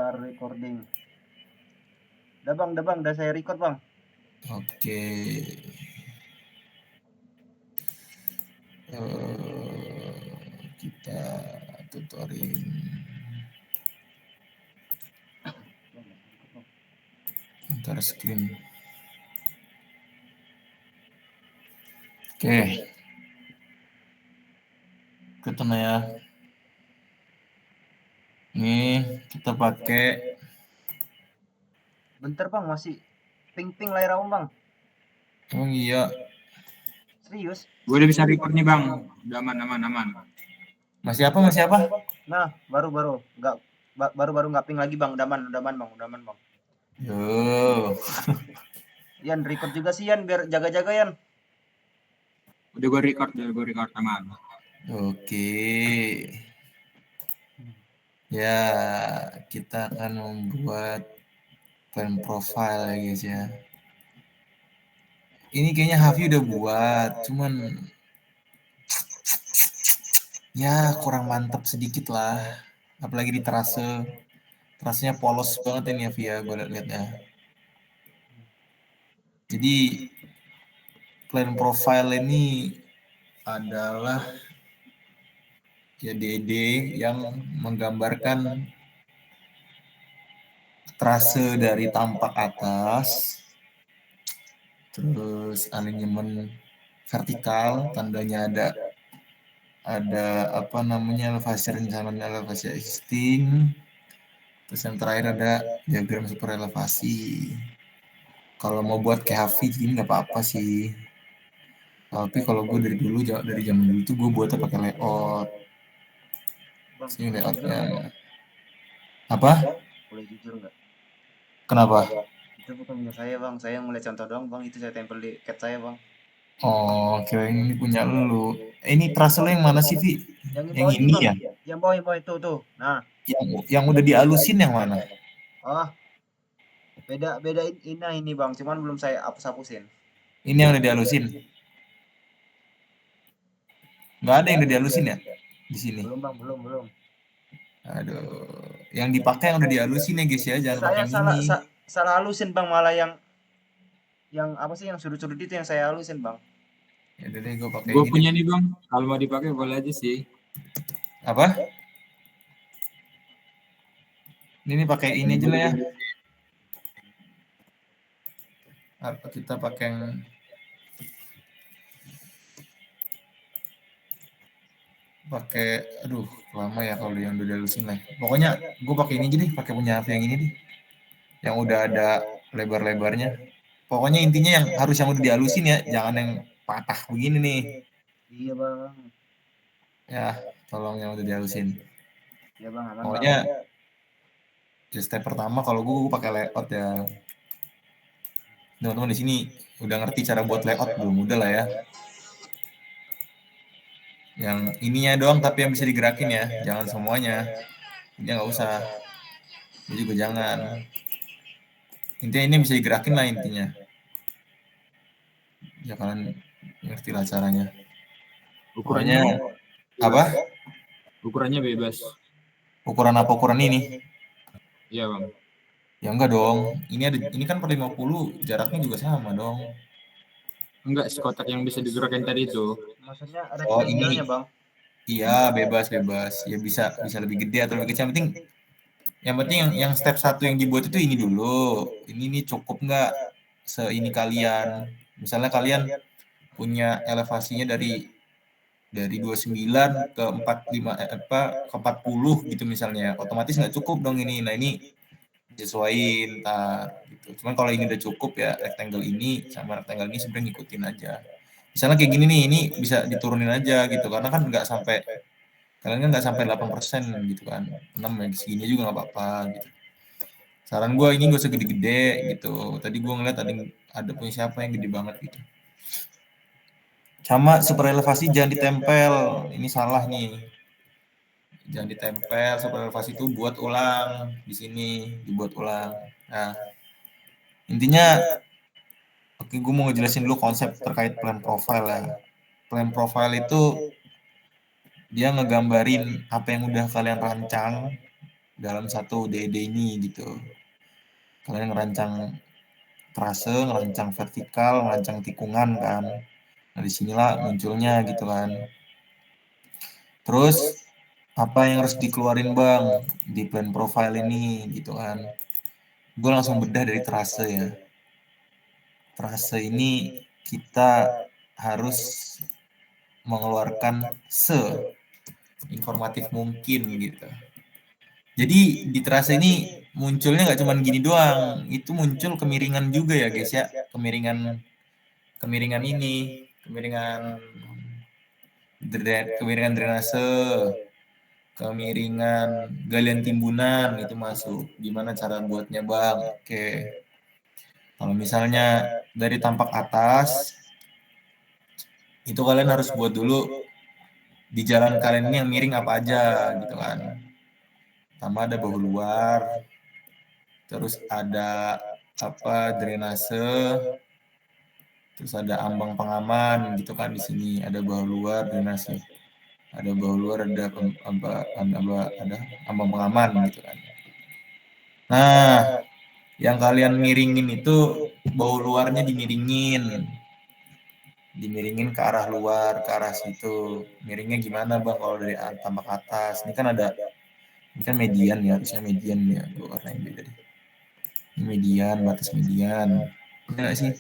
Start recording. Udah bang, udah saya record bang. Oke. Kita tutorin. Ntar screen. Oke. Ketemu ya. Nih kita pakai. Bentar bang, masih ping layar aku bang. Emang iya. Serius? Gue udah bisa record nih bang. Udah aman. Masih apa? Nah, baru nggak ping lagi bang. Udah aman bang. Yo. Yan record juga sih Yan, biar jaga-jaga Yan. Udah gue record aman. Oke. Ya, kita akan membuat plan profile ya guys ya. Ini kayaknya Hafi udah buat, cuman ya kurang mantap sedikit lah. Apalagi di terase. Terasenya polos banget ini ya Via, gue liat ya. Jadi plan profile ini adalah ya DD yang menggambarkan trase dari tampak atas, terus alignment vertikal, tandanya ada apa namanya elevasi rencana dan elevasi existing, terus yang terakhir ada diagram super elevasi. Kalau mau buat kayak Hafi ini nggak apa-apa sih, tapi kalau gue dari zaman dulu tuh gue buatnya pakai layout. Bang, Sini layoutnya apa? Boleh jujur nggak? Kenapa? Itu bukan punya saya bang. Saya ngeliat contoh doang bang. Itu saya tempel di cat saya bang. Oh, kirain ini punya lu. Ini terasa lo yang mana sih, Vi? Yang bawah ini bang. ya? Yang bawah itu tuh. Nah. Yang udah dihalusin yang mana? Oh, beda ini bang. Cuman belum saya hapusin. Ini yang udah dihalusin. Nggak ada yang udah dihalusin ya di sini. Belum bang, belum. Aduh, yang dipakai yang udah dihalusin ya guys ya, jangan pakai yang ini. Salah halusin bang, malah yang apa sih yang sudut-sudut itu yang saya halusin bang. Ya udah deh, gue pakai. Gue punya nih bang. Kalau mau dipakai boleh aja sih. Apa? Ini pakai ini aja lah ya. Apa kita pakai yang aduh lama ya kalau yang udah dihalusin lah. Pokoknya gue pakai ini aja deh, pakai punya Hafi yang ini deh. Yang udah ada lebar-lebarnya. Pokoknya intinya yang udah dihalusin ya, jangan yang patah begini nih. Iya bang. Ya, tolong yang udah dihalusin. Iya bang, aman pokoknya bang. Ya step pertama kalau gue pakai layout ya. Teman-teman di sini udah ngerti cara buat layout belum? Udah lah ya. Yang ininya doang tapi yang bisa digerakin ya, jangan semuanya. Ini nggak usah. Ini juga jangan. Intinya ini bisa digerakin lah intinya. Ya kalian ngerti lah caranya. Ukurannya apa? Ukurannya bebas. Ukuran apa ukuran ini? Iya bang. Ya enggak dong. Ini kan per 50, jaraknya juga sama dong. Enggak, sekotak yang bisa digerakin tadi itu. Maksudnya rektangelnya bang. Iya, bebas. Ya bisa lebih gede atau lebih kecil. Yang penting yang step 1 yang dibuat itu ini dulu. Ini cukup nggak seini kalian. Misalnya kalian punya elevasinya dari 29 ke 45 ke 40 gitu misalnya. Otomatis nggak cukup dong ini. Nah, ini disesuaiin gitu. Cuman kalau ini udah cukup ya rectangle ini sama rectangle ini sebenarnya ngikutin aja. Misalnya kayak gini nih, ini bisa diturunin aja gitu karena kan nggak sampai 8% gitu kan. 6 ya segini juga nggak apa-apa gitu. Saran gue ini gak usah gede-gede gitu. Tadi gue ngeliat ada punya siapa yang gede banget gitu. Sama super elevasi jangan ditempel. Ini salah nih. Jangan ditempel, super elevasi itu buat ulang di sini, dibuat ulang. Nah, intinya oke, gue mau ngejelasin dulu konsep terkait plan profile ya. Plan profile itu dia ngegambarin apa yang udah kalian rancang dalam satu DED ini gitu. Kalian ngerancang trase, ngerancang vertikal, ngerancang tikungan kan. Nah disinilah munculnya gitu kan. Terus apa yang harus dikeluarin bang di plan profile ini gitu kan. Gue langsung bedah dari trase ya. Trase ini kita harus mengeluarkan informatif mungkin gitu. Jadi di trase ini munculnya nggak cuma gini doang, itu muncul kemiringan juga ya guys ya, kemiringan kemiringan ini, kemiringan drainase, kemiringan galian timbunan itu masuk. Gimana cara buatnya bang? Oke, kalau misalnya dari tampak atas, itu kalian harus buat dulu di jalan kalian ini yang miring apa aja gitu kan. Pertama ada bahu luar, terus ada apa drainase, terus ada ambang pengaman gitu kan di sini ada bahu luar drainase, ada bahu luar ada ada ambang pengaman gitu kan. Nah, yang kalian miringin itu bahu luarnya dimiringin ke arah luar, ke arah situ. Miringnya gimana bang kalau dari tampak atas? Ini kan median ya, harusnya median ya. Gue warnain beda deh. Ini median, batas median. Enggak sih?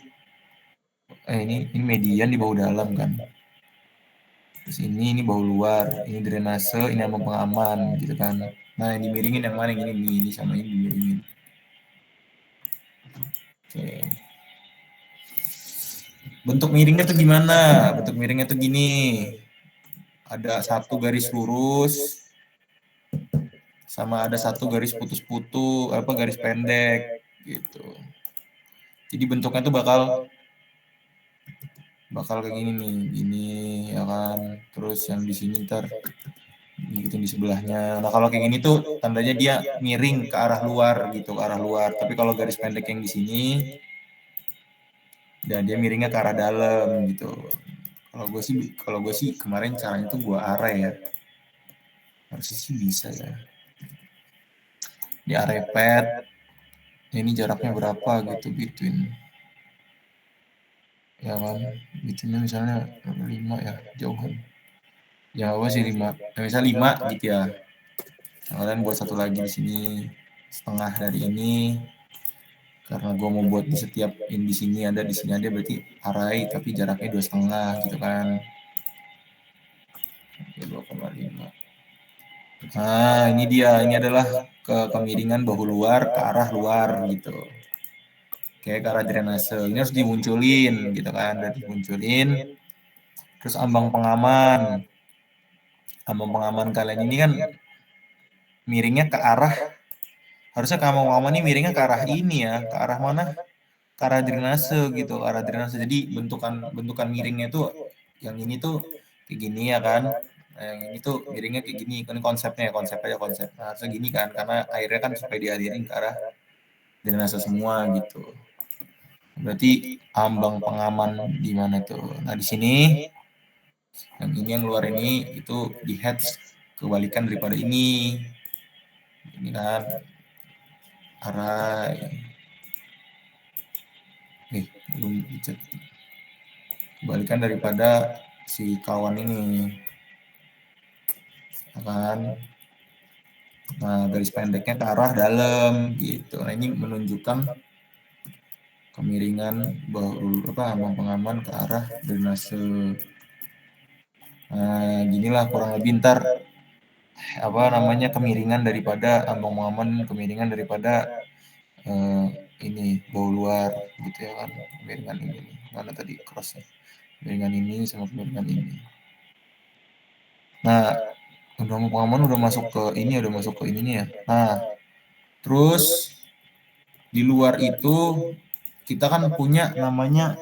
Ini median di bahu dalam kan. Terus ini bahu luar, ini drainase, ini ambang pengaman gitu kan. Nah yang dimiringin yang mana? Ini sama ini dimiringin. Oke. Bentuk miringnya tuh gimana? Bentuk miringnya tuh gini. Ada satu garis lurus, sama ada satu garis putus-putus, garis pendek gitu. Jadi bentuknya tuh bakal kayak gini nih, gini ya kan. Terus yang di sini ntar gitu di sebelahnya. Nah kalau kayak gini tuh tandanya dia miring ke arah luar gitu, ke arah luar. Tapi kalau garis pendek yang di sini, dan dia miringnya ke arah dalam gitu. Kalau gue sih kemarin caranya tuh gue arah ya. Harusnya sih bisa ya. Di area pad, ini jaraknya berapa gitu between. Ya kan, betweennya misalnya 5 ya, jauhan. Ya apa sih 5? Ya, misalnya 5 gitu ya. Kalian buat satu lagi di sini setengah dari ini. Karena gue mau buat di setiap di sini ada berarti arai tapi jaraknya 2,5 gitu kan. 2,5. Nah ini dia, ini adalah kemiringan bahu luar ke arah luar gitu. Kayak ke arah drainase, ini harus dimunculin gitu kan, udah dimunculin. Terus ambang pengaman kalian ini kan miringnya ke arah, harusnya ambang pengaman ini miringnya ke arah ini ya, ke arah mana? Ke arah drainase gitu, arah drainase. Jadi bentukan miringnya tuh yang ini tuh kayak gini ya kan. Nah, yang ini tuh miringnya kayak gini, kan konsep. Nah, harusnya gini kan, karena airnya kan supaya dialirin ke arah drainase semua gitu. Berarti ambang pengaman di mana tuh? Nah, di sini yang ini yang luar ini itu di heads kebalikan daripada ini. Ini kan arah belum dicet. Kebalikan daripada si kawan ini. Kan. Nah, garis pendeknya ke arah dalam gitu. Nah, ini menunjukkan kemiringan ambang pengaman ke arah drainase. Nah, ginilah kurang lebih ntar kemiringan daripada ambang pengaman, kemiringan daripada ini bahu luar gitu ya kan. Kemiringan ini mana tadi crossnya, kemiringan ini sama kemiringan ini. Nah, ambang pengaman udah masuk ke ininya ya. Nah, terus di luar itu kita kan punya namanya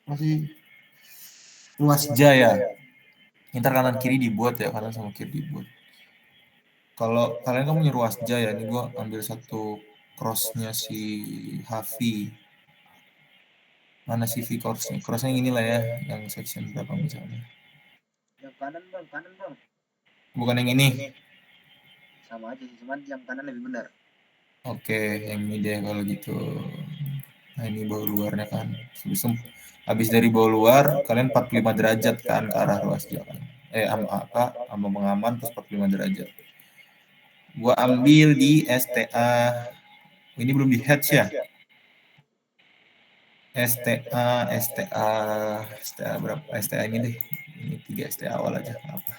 masih ruas jaya. Ntar kanan kiri dibuat ya, kanan sama kiri dibuat. Kalau kalian kan punya ruas jaya, ini gua ambil satu crossnya si Hafi. Mana si V crossnya? Crossnya ini lah ya, yang section berapa misalnya? Yang kanan bang. Bukan yang ini. sama aja sih, cuman yang kanan lebih benar. Oke, yang ini deh kalau gitu. Nah, ini bahu luarnya kan. Habis dari bahu luar, kalian 45 derajat kan ke arah ruas jalan. Sama pengaman terus 45 derajat. Gua ambil di STA. Ini belum di hatch ya? STA berapa? STA ini deh. Ini 3 STA awal aja. Apa?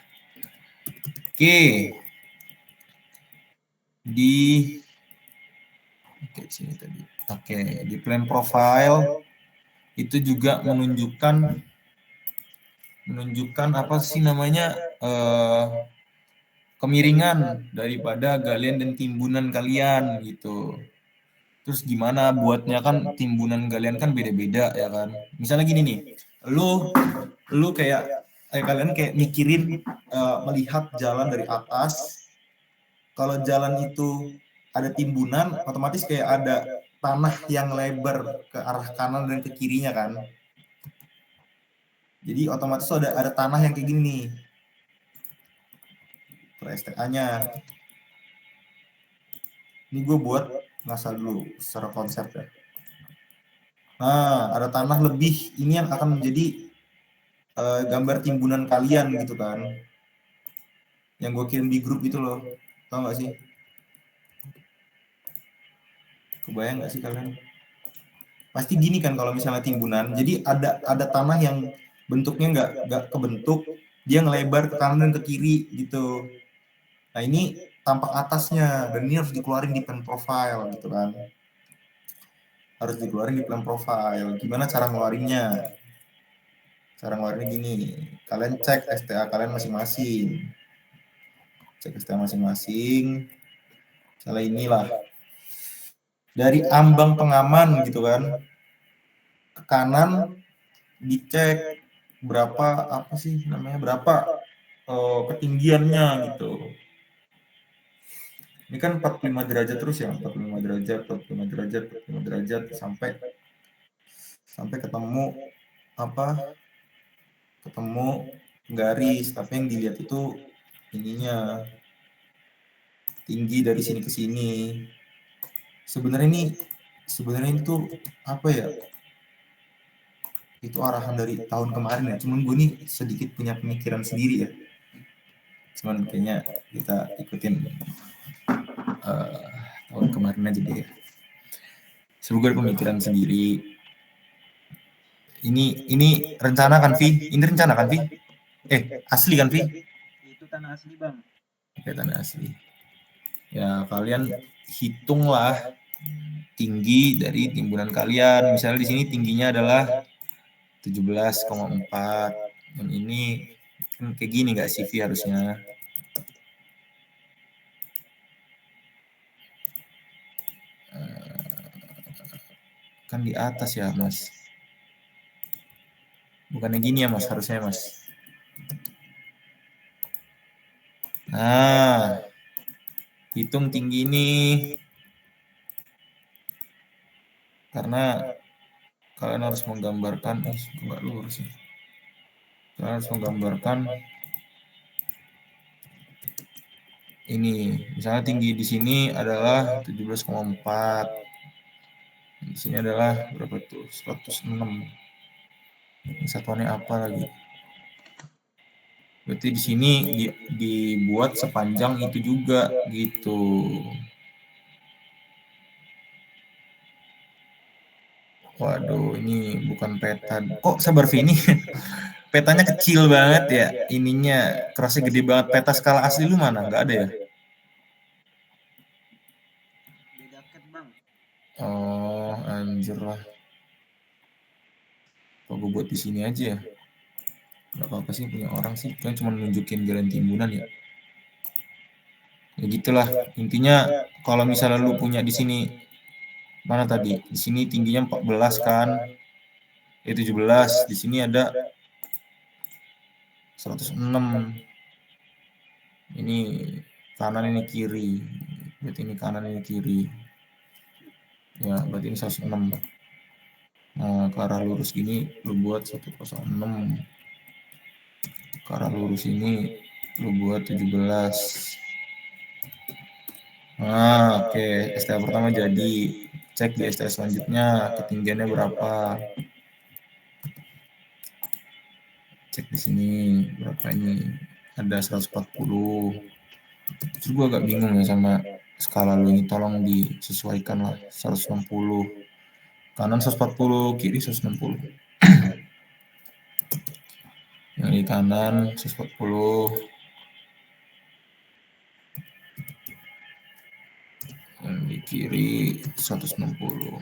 Oke. Oke, sini tadi. Oke, di plan profile itu juga menunjukkan apa sih namanya kemiringan daripada galian dan timbunan kalian gitu. Terus gimana buatnya kan timbunan galian kan beda-beda ya kan. Misalnya gini nih, lu kayak kalian kayak mikirin melihat jalan dari atas. Kalau jalan itu ada timbunan, otomatis kayak ada tanah yang lebar ke arah kanan dan ke kirinya kan. Jadi otomatis ada tanah yang kayak gini nih. Per STA-nya. Ini gue buat ngasal dulu secara konsep ya. Nah, ada tanah lebih. Ini yang akan menjadi gambar timbunan kalian gitu kan. Yang gue kirim di grup itu loh. Tau gak sih? Kebayang gak sih kalian? Pasti gini kan kalau misalnya timbunan. Jadi ada tanah yang bentuknya nggak kebentuk. Dia ngelebar ke kanan dan ke kiri gitu. Nah ini tampak atasnya. Dan ini harus dikeluarin di plan profile gitu kan. Harus dikeluarin di plan profile. Gimana cara ngeluarinnya? Cara ngeluarinnya gini. Kalian cek STA kalian masing-masing. Cek STA masing-masing. Misalnya inilah. Dari ambang pengaman gitu kan. Ke kanan dicek berapa apa sih namanya berapa ketinggiannya gitu. Ini kan 45 derajat terus ya, 45 derajat, 45 derajat, 45 derajat sampai ketemu ketemu garis, tapi yang dilihat itu ininya tinggi dari sini ke sini. Sebenarnya itu apa ya? Itu arahan dari tahun kemarin ya. Cuman gue nih sedikit punya pemikiran sendiri ya. Cuman kayaknya kita ikutin tahun kemarin aja deh. Semoga ada pemikiran sendiri. Ini rencana kan, Vi? Ini rencana kan, Vi? Asli kan, Vi? Itu tanah asli, Bang. Oke, tanah asli. Ya, kalian hitunglah tinggi dari timbunan kalian. Misalnya di sini tingginya adalah 17,4. Dan ini kan kayak gini nggak sih, Vi, harusnya? Kan di atas ya, Mas. Bukannya gini ya, Mas, harusnya, Mas. Nah, hitung tinggi ini. Karena kalian harus menggambarkan, nggak lurus ya. Kalian harus menggambarkan ini. Misalnya tinggi di sini adalah 17,4. Di sini adalah berapa tuh? 106. Ini satuannya apa lagi? Berarti di sini dibuat sepanjang itu juga gitu. Waduh, ini bukan peta. Kok sabar Vi, ini petanya kecil banget ya. Ininya kerasnya gede banget. Peta skala asli lu mana? Nggak ada ya? Beda cat, Bang. Oh, anjir lah. Kok gue buat di sini aja ya? Gak apa-apa sih punya orang sih. Kan cuma nunjukin jalan timbunan ya. Ya gitulah. Intinya kalau misalnya lu punya di sini mana tadi? Di sini tingginya 14 kan? 17. Di sini ada 106. Ini kanan ini kiri. Berarti ini kanan ini kiri. Ya, berarti ini 106. Nah, ke arah lurus gini lu buat 106. Ke arah lurus ini lu buat 17. Nah, oke. STA pertama jadi. Cek di STA selanjutnya ketinggiannya berapa. Cek di sini berapa ini. Ada 140. Terus gue agak bingung ya sama skala lu ini, tolong disesuaikan lah. 160. Kanan 140, kiri 160. Yang di kanan 140. Yang di kiri 160.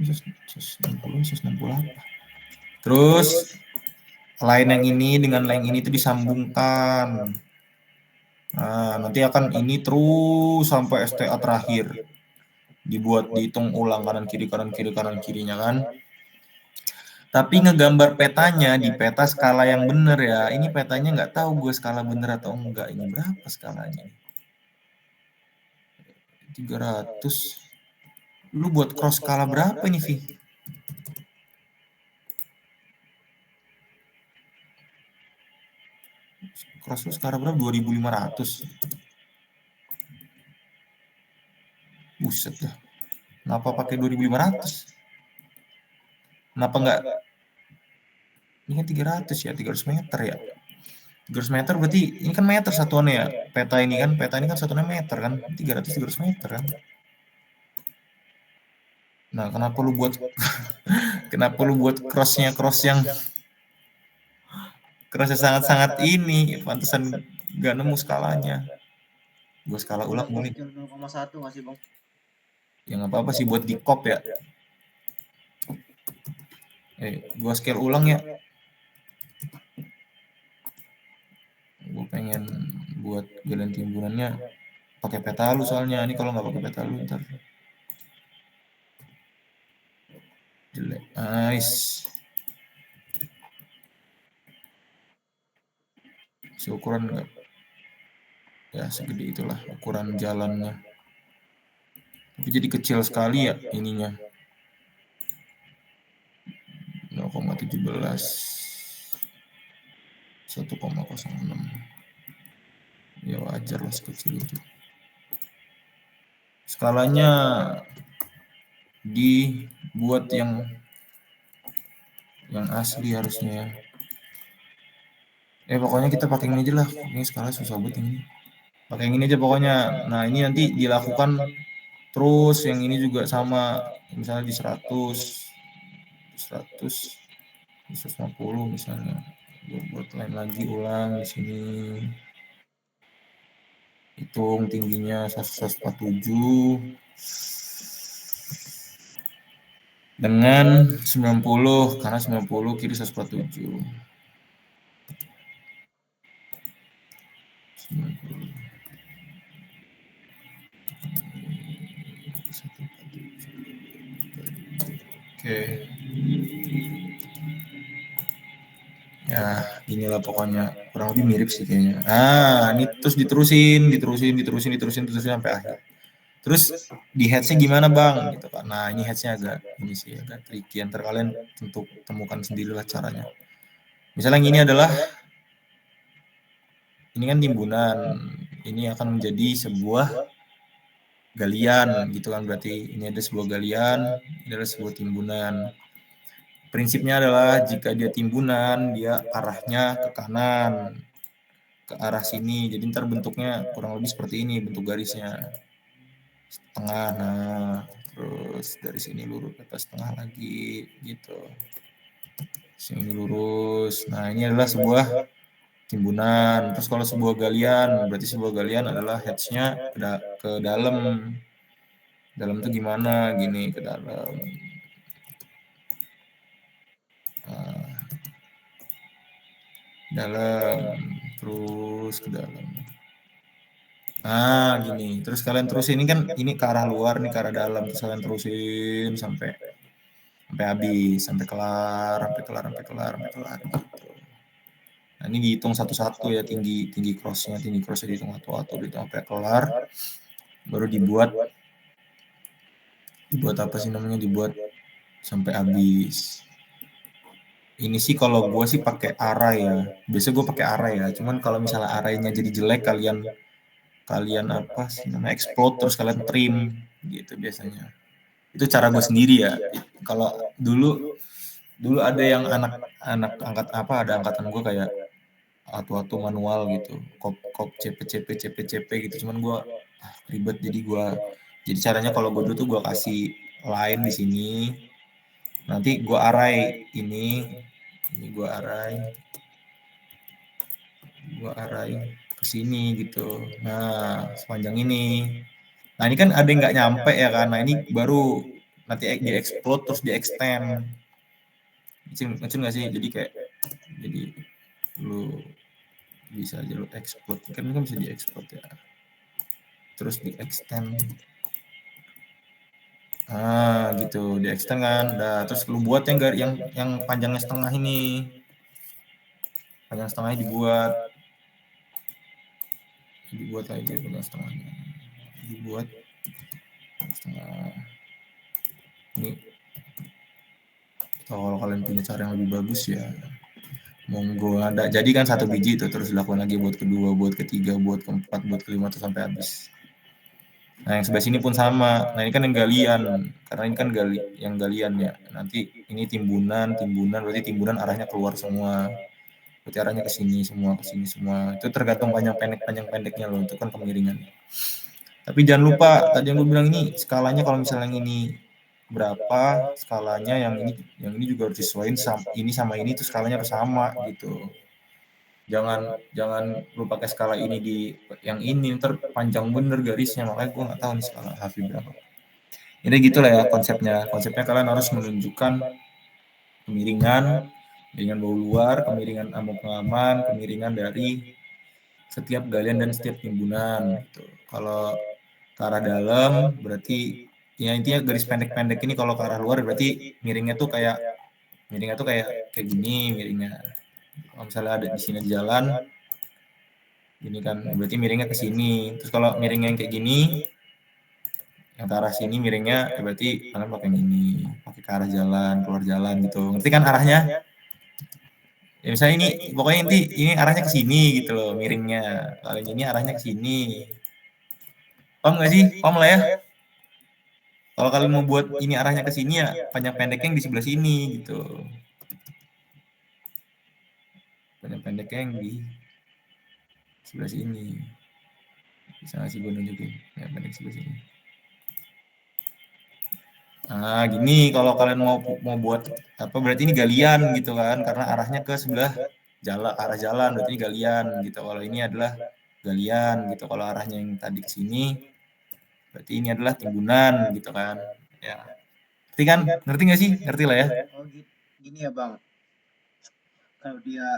160 apa? Terus line yang ini dengan line ini itu disambungkan. Nah, nanti akan ini terus sampai STA terakhir. Dibuat, dihitung ulang kanan kiri kanan kirinya kan. Tapi ngegambar petanya di peta skala yang bener ya. Ini petanya nggak tahu gue skala bener atau enggak. Ini berapa skalanya? 300. Lu buat cross skala berapa ini, Vi? Cross lu skala berapa? 2500. Buset dah. Kenapa pakai 2500? Kenapa enggak? Ini kan 300 ya, 300 meter ya. 300 meter berarti ini kan meter satuannya ya. Peta ini kan satuannya meter kan. 300 meter kan. Nah, kenapa lu buat cross yang sangat-sangat ini, pantesan nggak nemu skalanya. Gue skala ulang boleh. 0,1 nggak sih, Bang? Ya nggak apa-apa sih buat di cop ya. Gue scale ulang ya. Gue pengen buat galian timbunannya pakai peta lu soalnya. Ini kalau nggak pakai peta lu ntar jelek. Nice. Seukuran nggak? Ya segede itulah ukuran jalannya. Tapi jadi kecil sekali ya ininya. 0,17. 1,06. Ya wajar lah sekecil itu. Skalanya dibuat yang asli harusnya ya. Pokoknya kita pakai ini aja lah. Ini skala susah banget ini. Pakai yang ini aja pokoknya. Nah, ini nanti dilakukan terus. Yang ini juga sama. Misalnya di 100, 150 misalnya. Buat lain lagi ulang di sini. Hitung tingginya 147 dengan 90 karena 90 kiri 147. 90. Oke. Ya, inilah pokoknya kurang lebih mirip sih kayaknya. Nah, ini terus diterusin sampai akhir. Terus di headsnya gimana bang? Gitu kan. Nah, ini headsnya agak tricky. Antar kalian tentu temukan sendirilah caranya. Misalnya yang ini kan timbunan. Ini akan menjadi sebuah galian gitu kan, berarti ini ada sebuah galian, ini adalah sebuah timbunan. Prinsipnya adalah jika dia timbunan, dia arahnya ke kanan, ke arah sini. Jadi ntar bentuknya kurang lebih seperti ini bentuk garisnya. Setengah, nah terus dari sini lurus ke atas setengah lagi gitu. Sini lurus. Nah, ini adalah sebuah timbunan. Terus kalau sebuah galian, berarti sebuah galian adalah heads-nya ke dalam. Dalam tuh gimana? Gini ke dalam. Dalam terus ke dalam. Nah, gini. Terus kalian terusin ini kan ini ke arah luar nih, ke arah dalam. Terus kalian terusin sampai habis, sampai kelar gitu. Nah, ini dihitung satu-satu ya, tinggi crossnya dihitung satu-satu dihitung sampai kelar. Baru dibuat apa sih namanya? Dibuat sampai habis. Ini sih kalau gue sih pakai array ya. Biasanya gue pakai array ya. Cuman kalau misalnya arraynya jadi jelek, kalian apa sih namanya explode terus kalian trim gitu biasanya. Itu cara gue sendiri ya. Kalau dulu ada yang anak angkat apa, ada angkatan gue kayak atu-atu manual gitu, kop cp gitu. Cuman gue ribet, jadi caranya kalau gue dulu tuh gue kasih line di sini, nanti gue array ini gue array ke sini gitu. Nah sepanjang ini, nah ini kan ada yang nggak nyampe ya kan, nah ini baru nanti di explode terus di extend. Ngecil nggak sih, jadi lu bisa aja lu export kan bisa di export ya, terus di extend gitu, di extend kan. Nah terus lu buat yang panjangnya setengah ini, panjang setengahnya dibuat lagi panjang setengahnya dibuat setengah ini. Kalau kalian punya cara yang lebih bagus ya monggo, ada jadi kan satu biji itu terus dilakukan lagi buat kedua, buat ketiga, buat keempat, buat kelima tuh sampai habis. Nah yang sebelah sini pun sama. Nah ini kan yang galian, karena ini kan yang galian ya. Nanti ini timbunan berarti timbunan arahnya keluar semua. Berarti arahnya ke sini semua. Itu tergantung panjang pendeknya loh, itu kan kemiringan. Tapi jangan lupa tadi yang gue bilang, ini skalanya kalau misalnya yang ini berapa skalanya, yang ini juga harus disesuaikan sama ini tuh skalanya harus sama gitu. Jangan lu pakai skala ini di yang ini, ntar panjang bener garisnya. Makanya gue nggak tahu nih skala Hafi berapa. Ini gitulah ya konsepnya kalian harus menunjukkan kemiringan bau luar, kemiringan amuk pengaman, kemiringan dari setiap galian dan setiap timbunan gitu. Kalau ke arah dalam berarti ya intinya garis pendek-pendek ini, kalau ke arah luar berarti miringnya tuh kayak gini miringnya. Kalau misalnya ada di sini jalan gini kan, berarti miringnya ke sini. Terus kalau miringnya yang kayak gini, yang ke arah sini miringnya, berarti kalian pakai gini, pakai ke arah jalan, keluar jalan gitu. Ngerti kan arahnya? Ya misalnya ini, pokoknya ini arahnya ke sini gitu loh miringnya. Kalau ini arahnya ke sini. Paham nggak sih? Paham lah ya? Kalau kalian mau buat ini arahnya ke sini ya, panjang pendeknya yang di sebelah sini gitu. Panjang pendeknya yang di sebelah sini. Bisa nggak sih gue nunjukin? Ya, pendek sebelah sini. Nah, gini kalau kalian mau buat apa, berarti ini galian gitu kan, karena arahnya ke sebelah arah jalan, berarti ini galian gitu. Kalau ini adalah galian gitu. Kalau arahnya yang tadi ke sini, berarti ini adalah timbunan gitu kan. Ya. Ngerti kan? Ngerti nggak sih? Ngerti lah ya. Oh gini ya bang, kalau dia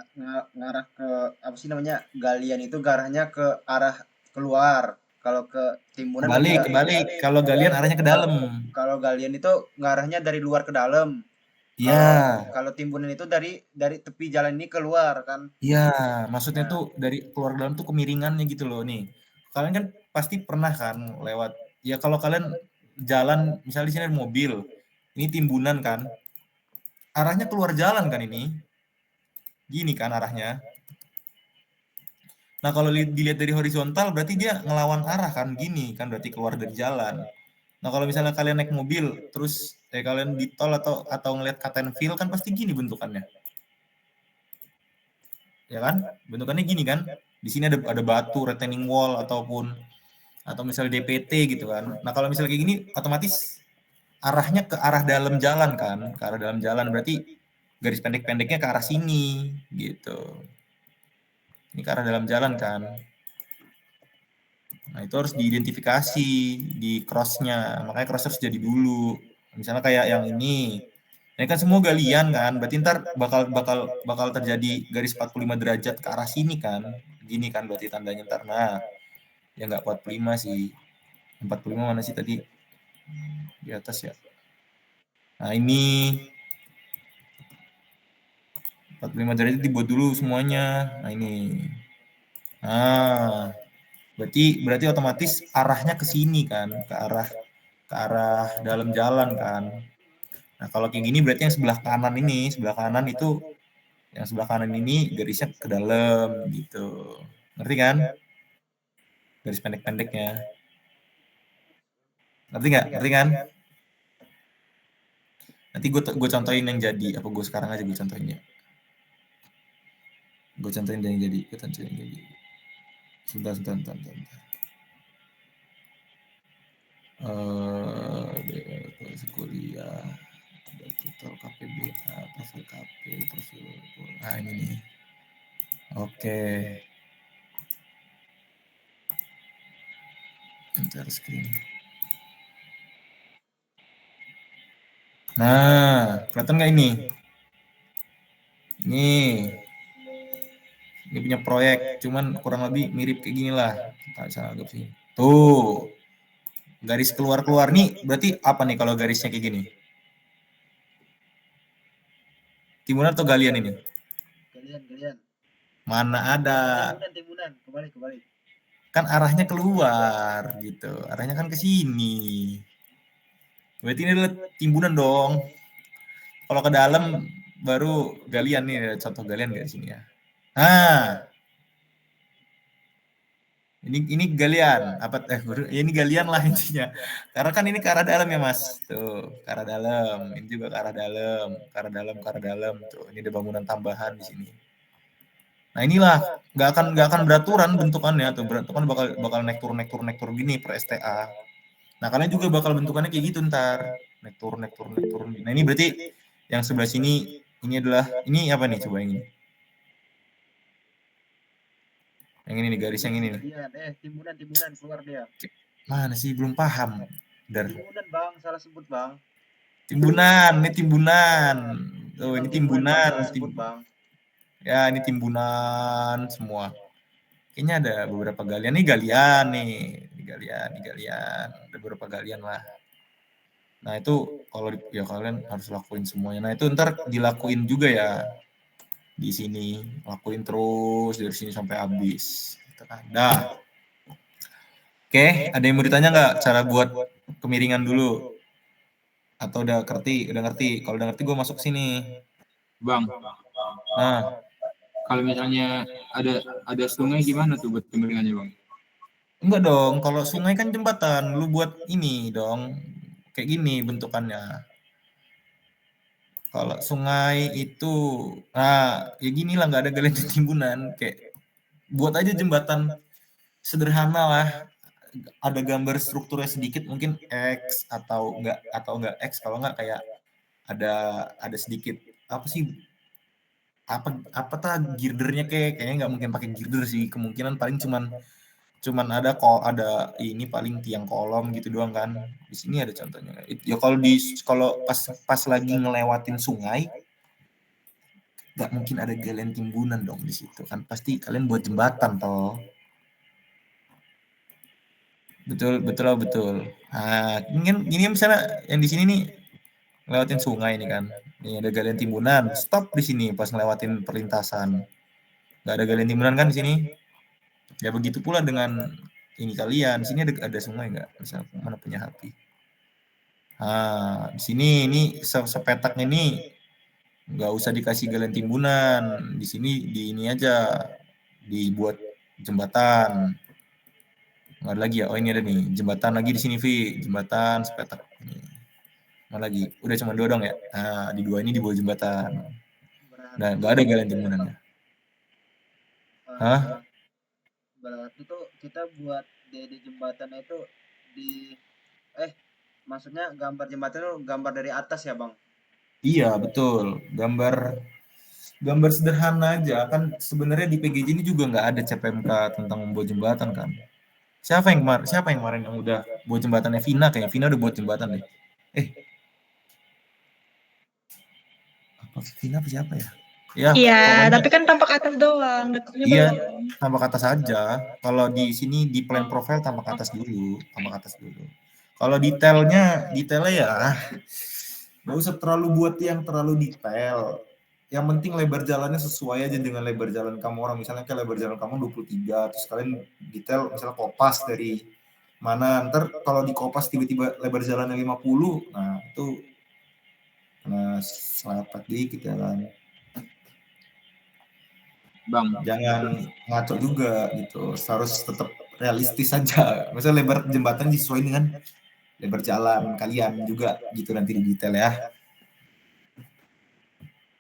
ngarah ke apa sih namanya, galian itu arahnya ke arah keluar, kalau ke timbunan Kebalik. Kalau galian arahnya ke dalam. Kalau galian itu ngarahnya dari luar ke dalam. Iya. Kalau timbunan itu dari tepi jalan ini keluar kan. Iya, maksudnya tuh dari keluar dalam tuh kemiringannya gitu loh nih. Kalian kan pasti pernah kan lewat. Ya kalau kalian jalan misalnya di sini ada mobil, ini timbunan kan, arahnya keluar jalan kan ini. Gini kan arahnya. Nah kalau dilihat dari horizontal berarti dia ngelawan arah kan, gini kan, berarti keluar dari jalan. Nah kalau misalnya kalian naik mobil terus kalian di tol atau ngeliat cut and fill kan pasti gini bentukannya. Ya kan? Bentukannya gini kan? Di sini ada batu retaining wall atau misalnya DPT gitu kan. Nah kalau misalnya kayak gini otomatis arahnya ke arah dalam jalan kan, ke arah dalam jalan, berarti garis pendek-pendeknya ke arah sini gitu. Ini ke arah dalam jalan kan. Nah itu harus diidentifikasi di crossnya, makanya cross harus jadi dulu. Misalnya kayak yang ini kan semua galian kan, berarti ntar bakal terjadi garis 45 derajat ke arah sini kan, gini kan berarti tandanya ntar. Nah ya nggak 45 sih, 45 mana sih tadi di atas ya. Nah ini 45 derajat dibuat dulu semuanya. Nah ini, nah berarti otomatis arahnya ke sini kan, ke arah dalam jalan kan. Nah kalau kayak gini berarti yang sebelah kanan itu Yang sebelah kanan ini garisnya ke dalam gitu. Ngerti kan? Garis pendek-pendeknya. Ngerti nggak? Ngerti kan? Nanti gue contohin yang jadi. Apa gue sekarang aja gue contohinnya. Gue contohin yang jadi. Gue contohin yang jadi. Sebentar. Kuliah. Total KPBA, profil KP, profil. Nah ini nih. Oke. Enter screen. Nah, kelihatan nggak ini? Ini punya proyek, cuman kurang lebih mirip kayak gini lah. Kita bisa anggap sih. Tuh, garis keluar nih, berarti apa nih kalau garisnya kayak gini? Timbunan atau galian ini? Galian. Mana ada? Timbunan. Kembali. Kan arahnya keluar gitu. Arahnya kan ke sini. Berarti ini adalah timbunan dong. Kalau ke dalam baru galian nih, contoh galian nggak di sini ya. Nah, ini galian ini galian lah intinya, karena kan ini ke arah dalam ya mas, tuh ke arah dalam, ini juga ke arah dalam tuh, ini ada bangunan tambahan di sini. Nah inilah nggak akan beraturan bentukannya tuh, bentukan bakal naik turun gini per STA. Nah kalian juga bakal bentukannya kayak gitu ntar, naik turun. Nah ini berarti yang sebelah sini ini apa nih, coba yang ini. Yang ini nih, garis yang ini nih. Timbunan keluar dia. Mana sih, belum paham. Timbunan bang, salah sebut bang. Timbunan. Tuh ini timbunan. Bang. Ya ini timbunan semua. Kayaknya ada beberapa galian. Ini galian nih. Ini galian. Ada beberapa galian lah. Nah itu kalau ya kalian harus lakuin semuanya. Nah itu ntar dilakuin juga ya. Di sini lakuin terus dari sini sampai habis. Dah. Oke, ada yang mau ditanya nggak cara buat kemiringan dulu? Atau udah ngerti? Kalau udah ngerti gue masuk sini. Bang. Nah, kalau misalnya ada sungai gimana tuh buat kemiringannya bang? Enggak dong, kalau sungai kan jembatan, lu buat ini dong, kayak gini bentukannya. Kalau sungai itu, ya gini lah, nggak ada galian timbunan, kayak buat aja jembatan sederhana lah. Ada gambar strukturnya sedikit, mungkin X atau enggak X, kalau enggak kayak ada sedikit apa sih? Apa girdernya kayaknya nggak mungkin pakai girder sih, kemungkinan paling cuman ada ini paling tiang kolom gitu doang kan. Di sini ada contohnya. Ya kalau pas lagi ngelewatin sungai, nggak mungkin ada galian timbunan dong di situ kan, pasti kalian buat jembatan toh. Betul. Nah, ini misalnya yang di sini nih ngelewatin sungai nih kan. Nih ada galian timbunan, stop di sini pas ngelewatin perlintasan. Nggak ada galian timbunan kan di sini. Ya begitu pula dengan ini kalian. Di sini ada sungai nggak? Misal mana punya HP. Nah, di sini ini sepetaknya ini nggak usah dikasih galian timbunan. Di sini di ini aja dibuat jembatan. Nggak ada lagi ya? Oh ini ada nih jembatan lagi di sini Vi, jembatan sepetak ini. Mana lagi? Udah cuma 2 dong ya. Nah di 2 ini dibuat jembatan. Nah nggak ada galian timbunan. Hah? Berarti tuh kita buat di jembatan itu maksudnya gambar jembatan itu gambar dari atas ya bang? Iya betul, gambar sederhana aja kan. Sebenarnya di PGJ ini juga nggak ada CPMK tentang membuat jembatan kan. Siapa yang kemarin yang udah buat jembatannya? Vina kayaknya. Vina udah buat jembatan deh. Apa Vina apa siapa ya? Iya, tapi kan tampak atas doang. Iya, tampak atas aja. Kalau di sini di plan profile tampak atas dulu. Kalau detailnya ya nggak usah terlalu buat yang terlalu detail. Yang penting lebar jalannya sesuai aja dengan lebar jalan kamu orang. Misalnya kayak lebar jalan kamu 23, terus kalian detail misalnya kopas dari mana. Ntar kalau di kopas tiba-tiba lebar jalannya 50, nah itu kena selapet dikit ya kan. Bang, Jangan ngaco juga gitu. Harus tetap realistis saja. Maksudnya lebar jembatan disesuaikan dengan lebar jalan kalian juga gitu nanti di detail ya.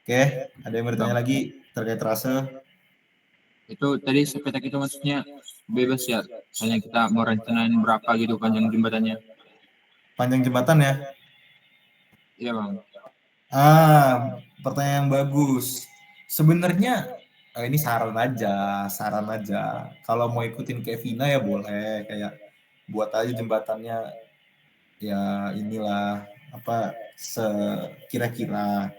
Oke, ada yang bertanya Bang. lagi terkait trase? Itu tadi sepetak itu maksudnya bebas ya. Misalnya kita mau rencanain berapa gitu panjang jembatannya. Panjang jembatan ya? Iya bang. Pertanyaan yang bagus. Sebenarnya ini saran aja. Kalau mau ikutin kayak Vina ya boleh, kayak buat aja jembatannya ya inilah apa sekira-kira.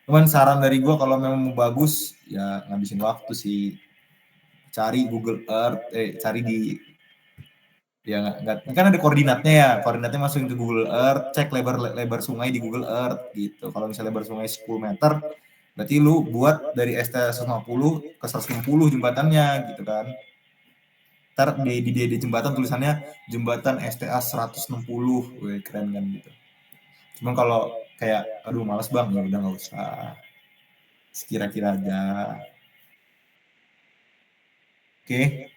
Cuman saran dari gua kalau memang mau bagus ya ngabisin waktu sih. Cari Google Earth, cari di ya nggak kan ada koordinatnya masukin ke Google Earth, cek lebar lebar sungai di Google Earth gitu. Kalau misalnya lebar sungai 10 meter, berarti lu buat dari ST 150 ke 160 jembatannya gitu kan. Ntar di jembatan tulisannya jembatan STA 160, weh keren kan gitu. Cuman kalau kayak aduh malas bang, ya udah nggak usah, sekira-kira aja. Oke.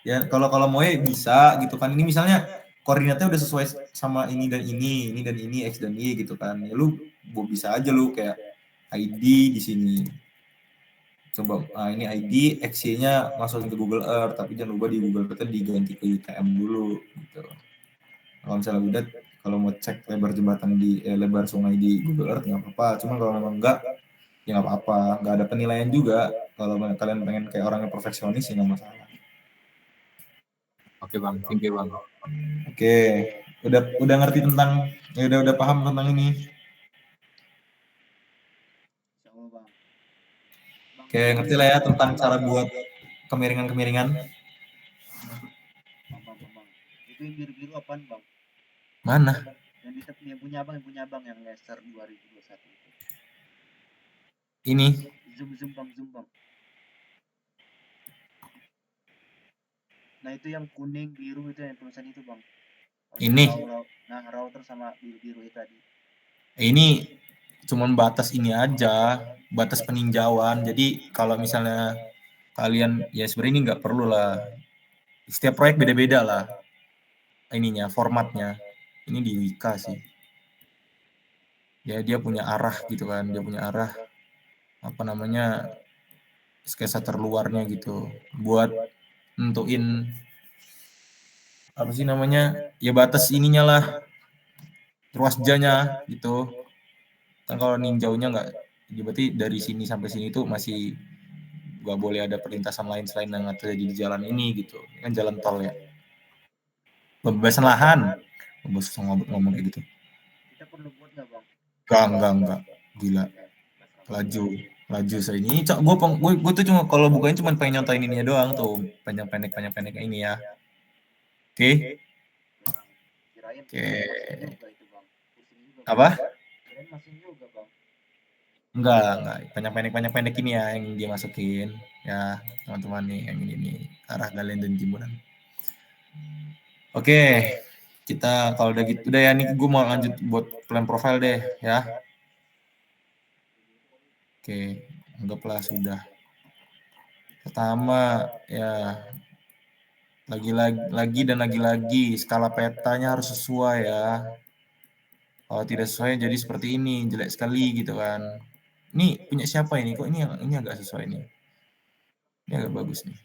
Ya kalau mau ya bisa gitu kan. Ini misalnya koordinatnya udah sesuai sama ini dan ini X dan Y gitu kan. Ya lu bisa aja lu kayak ID di sini. Coba ini ID X-nya masukin ke Google Earth, tapi jangan lupa di Google Earth diganti ke UTM dulu gitu. Kalau misalnya udah, kalau mau cek lebar jembatan di lebar sungai di Google Earth nggak apa-apa. Cuma kalau memang enggak ya nggak apa-apa. Nggak ada penilaian juga. Kalau kalian pengen kayak orang yang perfeksionis ya nggak masalah. Oke bang, thank you bang. Oke, udah ngerti tentang ya udah paham tentang ini. Insya Allah bang. Oke, ngerti lah ya tentang cara buat kemiringan-kemiringan. Bang. Itu yang biru-biru apaan bang? Mana? Yang di tepi yang punya abang yang laser 2021 itu. Ini. Zoom bang. Nah itu yang kuning biru itu yang tulisan itu bang. Ini. Nah router sama biru itu tadi. Ini cuman batas ini aja, batas peninjauan. Jadi kalau misalnya kalian ya sebenarnya ini nggak perlu lah. Setiap proyek beda-beda lah ininya, formatnya. Ini di Wika sih. Ya dia punya arah gitu kan, dia punya arah apa namanya sketsa terluarnya gitu buat nentuin apa sih namanya ya batas ininya lah ruas janya gitu kan. Kalau ninjaunya nggak berarti dari sini sampai sini tuh masih nggak boleh ada perlintasan lain selain yang terjadi di jalan ini gitu kan, jalan tol ya, pembebasan lahan. Bos ngomong kayak gitu. Kita perlu buat nggak bang? Enggak gila, laju saya ini cok. Gue tuh cuma kalau bukanya cuma pengen nyontain ini doang tuh, panjang pendek ini ya. Oke. Oke. Apa? Kirain masih juga bang. Enggak. Panjang pendek ini ya yang dia masukin ya teman-teman nih, yang ini arah Galen dan Timburan. Oke, kita kalau udah gitu udah ya nih, gue mau lanjut buat plan profile deh ya. Oke, anggaplah sudah. Pertama ya lagi-lagi skala petanya harus sesuai ya. Kalau tidak sesuai jadi seperti ini, jelek sekali gitu kan. Ini punya siapa ini? Kok ini agak sesuai nih. Ini agak bagus nih.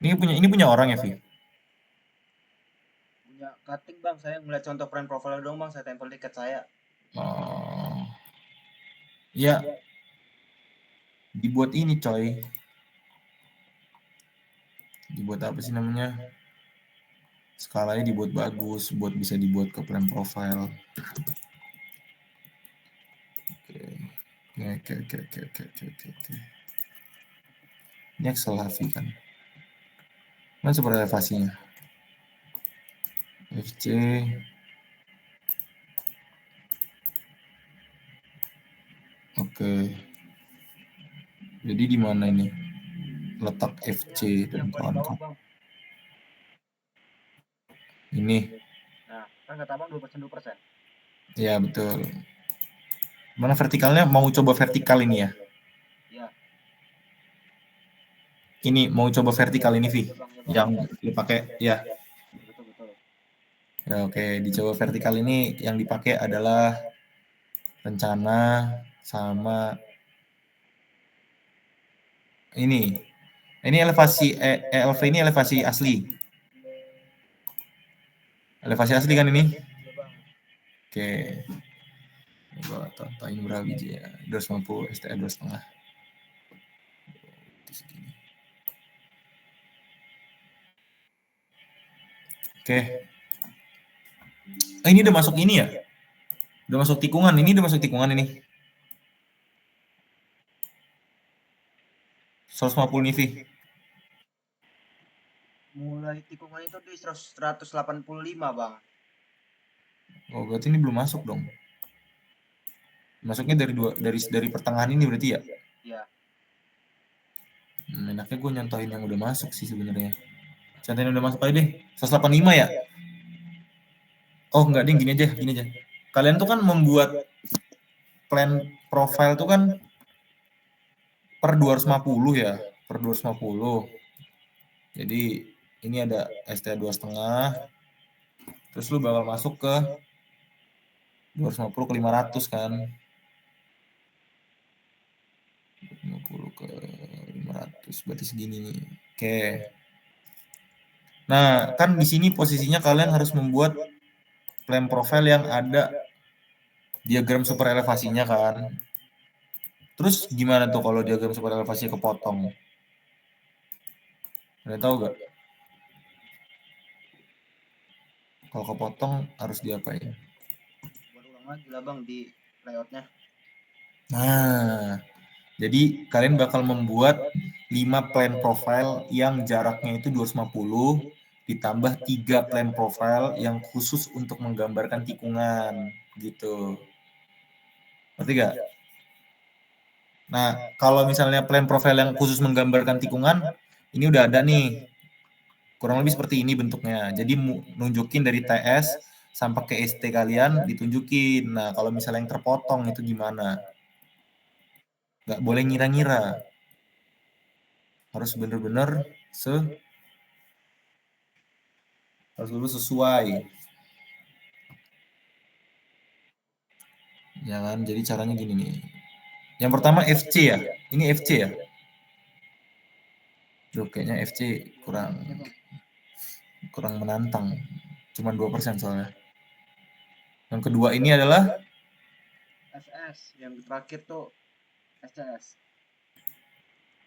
Ini punya orang ya, Vi? Punya cutting bang, saya ngeliat contoh friend profile dong bang, saya tempel tiket saya. Oh. Ya. Dibuat ini coy. Dibuat apa sih namanya? Skalanya dibuat bagus, buat bisa dibuat ke plan profile. Oke. Ini Excel HV kan. Mana seperti elevasinya? FC. Oke. Jadi di mana ini? Letak FC dan kawan-kawan. Ini. Nah, kan kata abang 2%. Ya betul. Mana vertikalnya? Mau coba vertikal ini ya? Iya. ini mau coba vertikal ini, Vi. Yang dipakai, ya. Betul. Ya, oke, dicoba vertikal ini yang dipakai adalah rencana sama ini. Ini elevasi ELV ini elevasi asli. Elevasi asli kan ini? Iya bang. Oke. Ini gua tontonin berapa biji ya? 250 STA 2,5. Segini. Oke. Ini udah masuk ini ya? Udah masuk tikungan. Ini udah masuk tikungan ini. 150 nih, Vi. Mulai tikungan itu di 185 bang. Oh, berarti ini belum masuk dong. Masuknya dari pertengahan ini berarti ya? Iya. Enaknya gue nyontohin yang udah masuk sih sebenarnya. Contohin yang udah masuk aja deh. 185 ya? Oh, enggak deh, gini aja. Kalian tuh kan membuat plan profile tuh kan per 250 ya, per 250. Jadi ini ada ST 2,5. Terus lu bakal masuk ke 250 ke 500 kan. 50 ke 500 berarti segini nih. Oke. Nah, kan di sini posisinya kalian harus membuat plan profile yang ada diagram super elevasinya kan. Terus gimana tuh kalau diagram super elevasinya kepotong? Kalian tahu gak? Kalau kepotong harus diapain? Buat ulang lagi lah bang di layoutnya. Nah, jadi kalian bakal membuat 5 plan profile yang jaraknya itu 250 ditambah 3 plan profile yang khusus untuk menggambarkan tikungan gitu. Ngerti gak? Nah, kalau misalnya plan profile yang khusus menggambarkan tikungan, ini udah ada nih. Kurang lebih seperti ini bentuknya. Jadi nunjukin dari TS sampai ke ST kalian ditunjukin. Nah, kalau misalnya yang terpotong itu gimana? Nggak boleh ngira-ngira. Harus bener-bener harus dulu sesuai. Jangan, jadi caranya gini nih. Yang pertama FC ya. Ini FC ya. Duh, kayaknya FC kurang menantang. Cuman 2% soalnya. Yang kedua ini adalah SS yang terakhir tuh SS.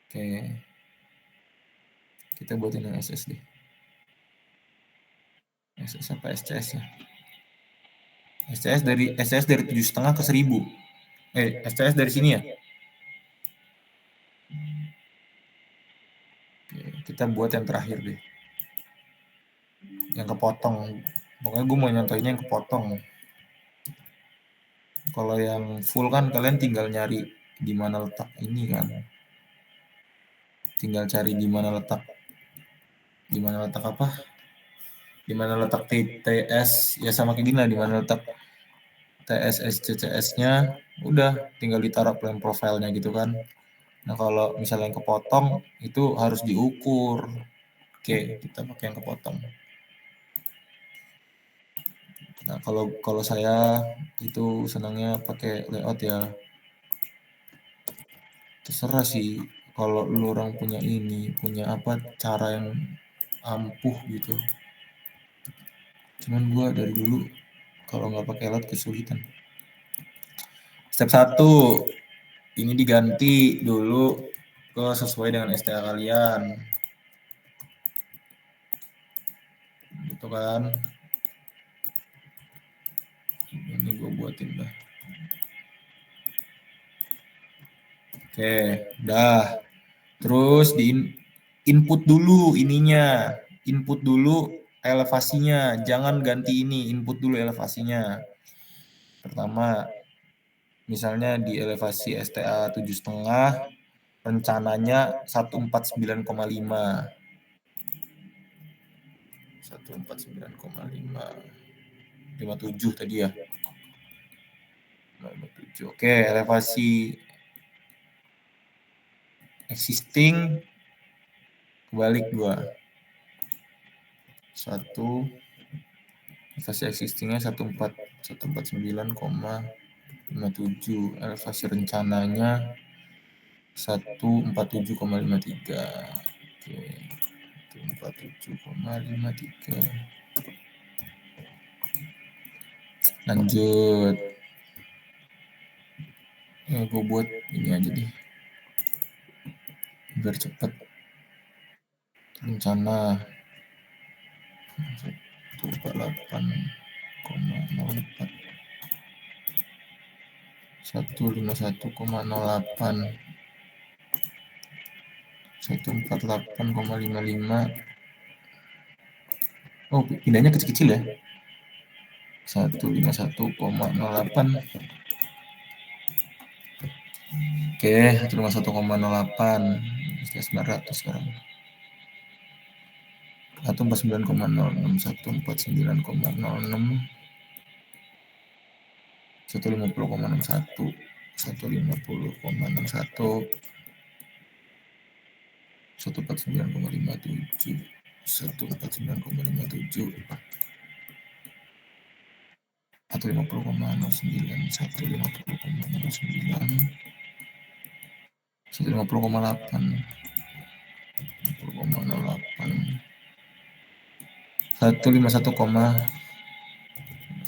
oke. Kita buatin yang SS deh. SS apa SCS ya? SCS dari 7,5 ke 1.000. SCS dari sini ya. Oke, kita buat yang terakhir deh. Yang kepotong. Pokoknya gue mau nyontohinnya yang kepotong. Kalau yang full kan kalian tinggal nyari di mana letak ini kan. Tinggal cari di mana letak apa? Di mana letak TS ya sama kayak gini lah, di mana letak TS SCCS-nya, udah tinggal ditaruh plan profile-nya gitu kan. Nah, kalau misalnya yang kepotong itu harus diukur. Oke, kita pakai yang kepotong. Nah, kalau saya itu senangnya pakai layout ya. Terserah sih kalau lu orang punya cara yang ampuh gitu. Cuman gua dari dulu kalau nggak pakai layout kesulitan. Step 1, ini diganti dulu ke sesuai dengan STA kalian. Gitu kan. Ini gue buatin dah. Oke, dah. Terus di input dulu ininya. Input dulu elevasinya. Jangan ganti ini, input dulu elevasinya. Pertama, misalnya di elevasi STA 7,5, rencananya 149,5. 149,5. 57 tadi ya. 57. Oke, elevasi existing kebalik gua. 1 elevasi existingnya 149,57, elevasi rencananya 147,53. Oke, 147,53. Lanjut. Gue buat ini aja deh biar cepet. Rencana 148,04, 151,08, 148,55. Oh, pindahnya kecil-kecil ya. 151,08. Oke, 151,08. Sudah 900 sekarang. 149,06, 149,06, 150,61, 150,61, 149,57, 149,57, 150,09, 150,09, 150,08, 150,08, 151,01,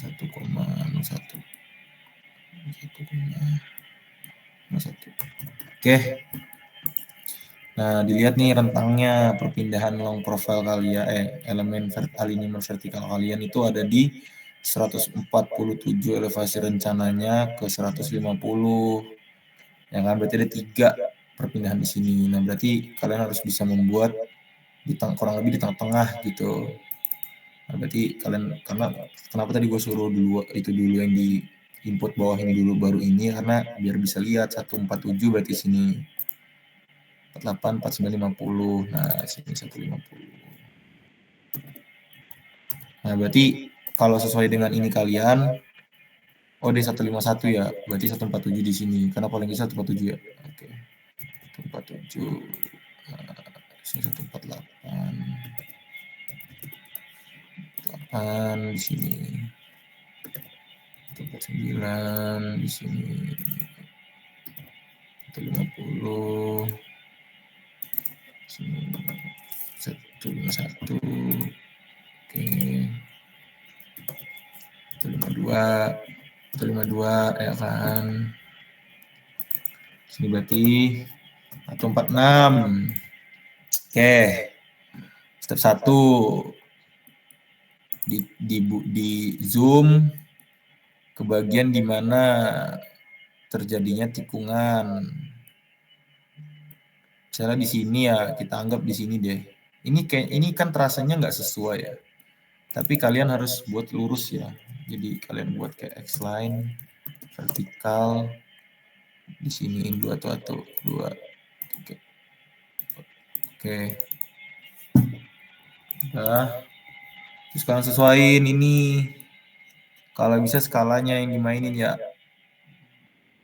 1,01. Oke. Nah, dilihat nih rentangnya perpindahan long profile kalian, elemen alineimer vertikal kalian itu ada di 147 elevasi rencananya ke 150. Ya kan, berarti ada 3 perpindahan di sini. Nah, berarti kalian harus bisa membuat kurang lebih di tengah-tengah gitu. Nah, berarti kalian, karena kenapa tadi gue suruh dulu itu dulu yang di input bawah ini dulu baru ini, karena biar bisa lihat 147 berarti sini 48, 49, 50. Nah, sini 150. Nah, berarti kalau sesuai dengan ini kalian, oh di 151 ya, berarti 147 di sini. Karena paling bisa 147 ya. Oke. 147. Nah, sini 148. 8 di sini. 149 di sini. 150. Sini 151. Oke. 152 ya kan. Sini berarti 146. Oke. Step 1 di zoom ke bagian di mana terjadinya tikungan. Misalnya di sini ya, kita anggap di sini deh. Ini kan terasanya nggak sesuai ya. Tapi kalian harus buat lurus ya. Jadi kalian buat kayak X line vertikal di siniin 2 atau 2. Oke. Udah. Terus kalian sesuaiin ini. Kalau bisa skalanya yang dimainin ya.